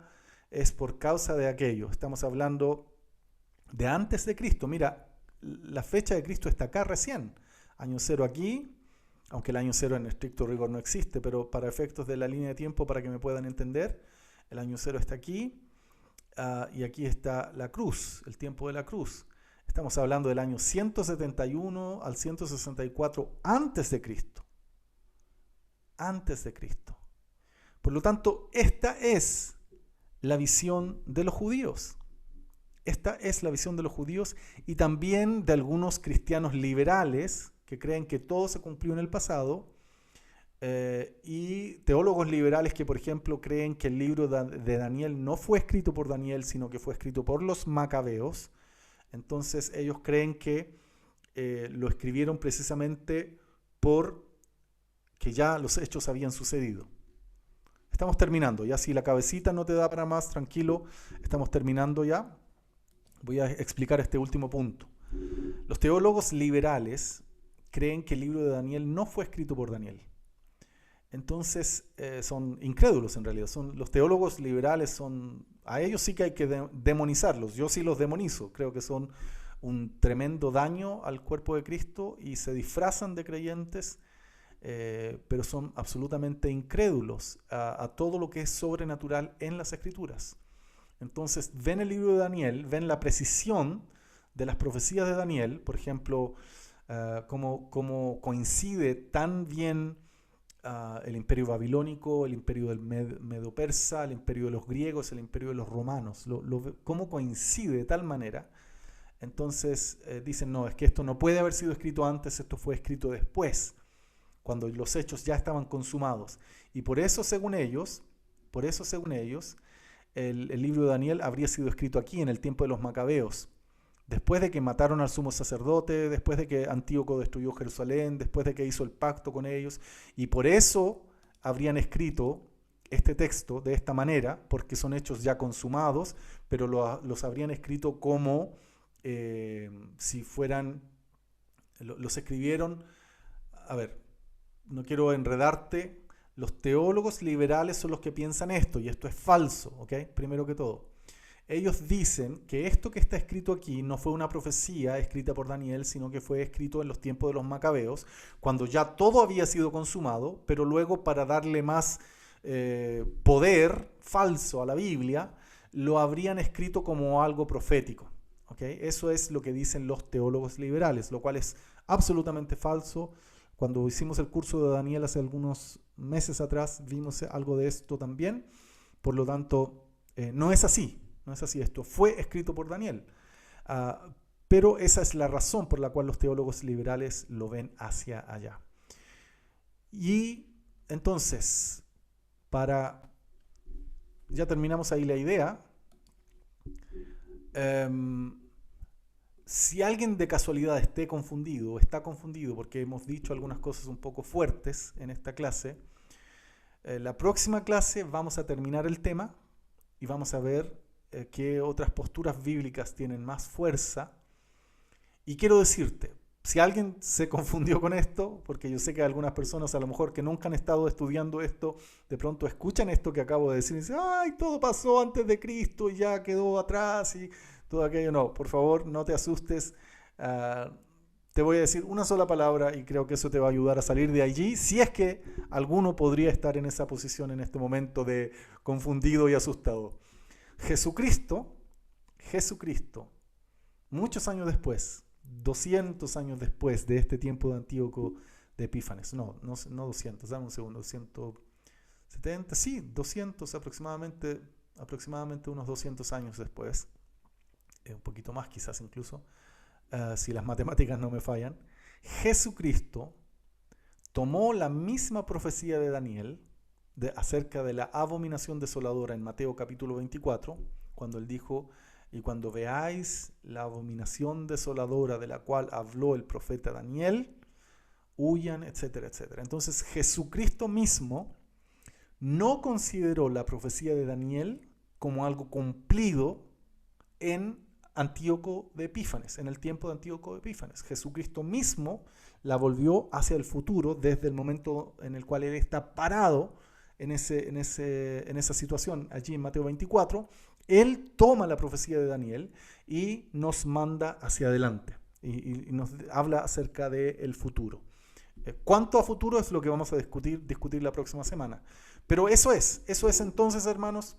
es por causa de aquello. Estamos hablando de antes de Cristo. Mira, la fecha de Cristo está acá recién. Año cero aquí, aunque el año cero en estricto rigor no existe, pero para efectos de la línea de tiempo, para que me puedan entender, el año cero está aquí, y aquí está la cruz, el tiempo de la cruz. Estamos hablando del año 171 al 164 antes de Cristo. Antes de Cristo. Por lo tanto, esta es la visión de los judíos. Esta es la visión de los judíos y también de algunos cristianos liberales que creen que todo se cumplió en el pasado, y teólogos liberales que, por ejemplo, creen que el libro de Daniel no fue escrito por Daniel, sino que fue escrito por los macabeos. Entonces ellos creen que lo escribieron precisamente porque ya los hechos habían sucedido. Estamos terminando, ya si la cabecita no te da para más, tranquilo, estamos terminando ya. Voy a explicar este último punto. Los teólogos liberales creen que el libro de Daniel no fue escrito por Daniel. Entonces son incrédulos en realidad. Los teólogos liberales a ellos sí que hay que demonizarlos. Yo sí los demonizo. Creo que son un tremendo daño al cuerpo de Cristo y se disfrazan de creyentes, pero son absolutamente incrédulos a todo lo que es sobrenatural en las Escrituras. Entonces ven el libro de Daniel, ven la precisión de las profecías de Daniel, por ejemplo, cómo coincide tan bien el imperio babilónico, el imperio del Medo-Persa, el imperio de los griegos, el imperio de los romanos, cómo coincide de tal manera. Entonces dicen, no, es que esto no puede haber sido escrito antes, esto fue escrito después, cuando los hechos ya estaban consumados. Y por eso, según ellos, el libro de Daniel habría sido escrito aquí, en el tiempo de los macabeos, después de que mataron al sumo sacerdote, después de que Antíoco destruyó Jerusalén, después de que hizo el pacto con ellos, y por eso habrían escrito este texto de esta manera, porque son hechos ya consumados, pero los habrían escrito como si fueran, los escribieron, a ver, no quiero enredarte. Los teólogos liberales son los que piensan esto, y esto es falso, ¿ok? Primero que todo. Ellos dicen que esto que está escrito aquí no fue una profecía escrita por Daniel, sino que fue escrito en los tiempos de los macabeos, cuando ya todo había sido consumado, pero luego para darle más poder falso a la Biblia, lo habrían escrito como algo profético, ¿ok? Eso es lo que dicen los teólogos liberales, lo cual es absolutamente falso. Cuando hicimos el curso de Daniel hace algunos meses atrás, vimos algo de esto también. Por lo tanto, no es así. No es así. Esto fue escrito por Daniel. Pero esa es la razón por la cual los teólogos liberales lo ven hacia allá. Y entonces, ya terminamos ahí la idea. Si alguien de casualidad está confundido, porque hemos dicho algunas cosas un poco fuertes en esta clase, la próxima clase vamos a terminar el tema y vamos a ver qué otras posturas bíblicas tienen más fuerza. Y quiero decirte, si alguien se confundió con esto, porque yo sé que algunas personas a lo mejor que nunca han estado estudiando esto, de pronto escuchan esto que acabo de decir y dicen, ¡ay, todo pasó antes de Cristo y ya quedó atrás! Y todo aquello. No, por favor, no te asustes. Te voy a decir una sola palabra y creo que eso te va a ayudar a salir de allí, si es que alguno podría estar en esa posición en este momento de confundido y asustado. Jesucristo, muchos años después, 200 años después de este tiempo de Antíoco de Epífanes. No 200, dame un segundo, 170, sí, 200 aproximadamente unos 200 años después, un poquito más quizás incluso, si las matemáticas no me fallan, Jesucristo tomó la misma profecía de Daniel acerca de la abominación desoladora en Mateo capítulo 24, cuando él dijo: y cuando veáis la abominación desoladora de la cual habló el profeta Daniel, huyan, etcétera, etcétera. Entonces Jesucristo mismo no consideró la profecía de Daniel como algo cumplido en Antíoco de Epífanes, en el tiempo de Antíoco de Epífanes. Jesucristo mismo la volvió hacia el futuro desde el momento en el cual él está parado en esa situación, allí en Mateo 24. Él toma la profecía de Daniel y nos manda hacia adelante y nos habla acerca del futuro. ¿Cuánto a futuro? Es lo que vamos a discutir la próxima semana. Pero eso es entonces, hermanos,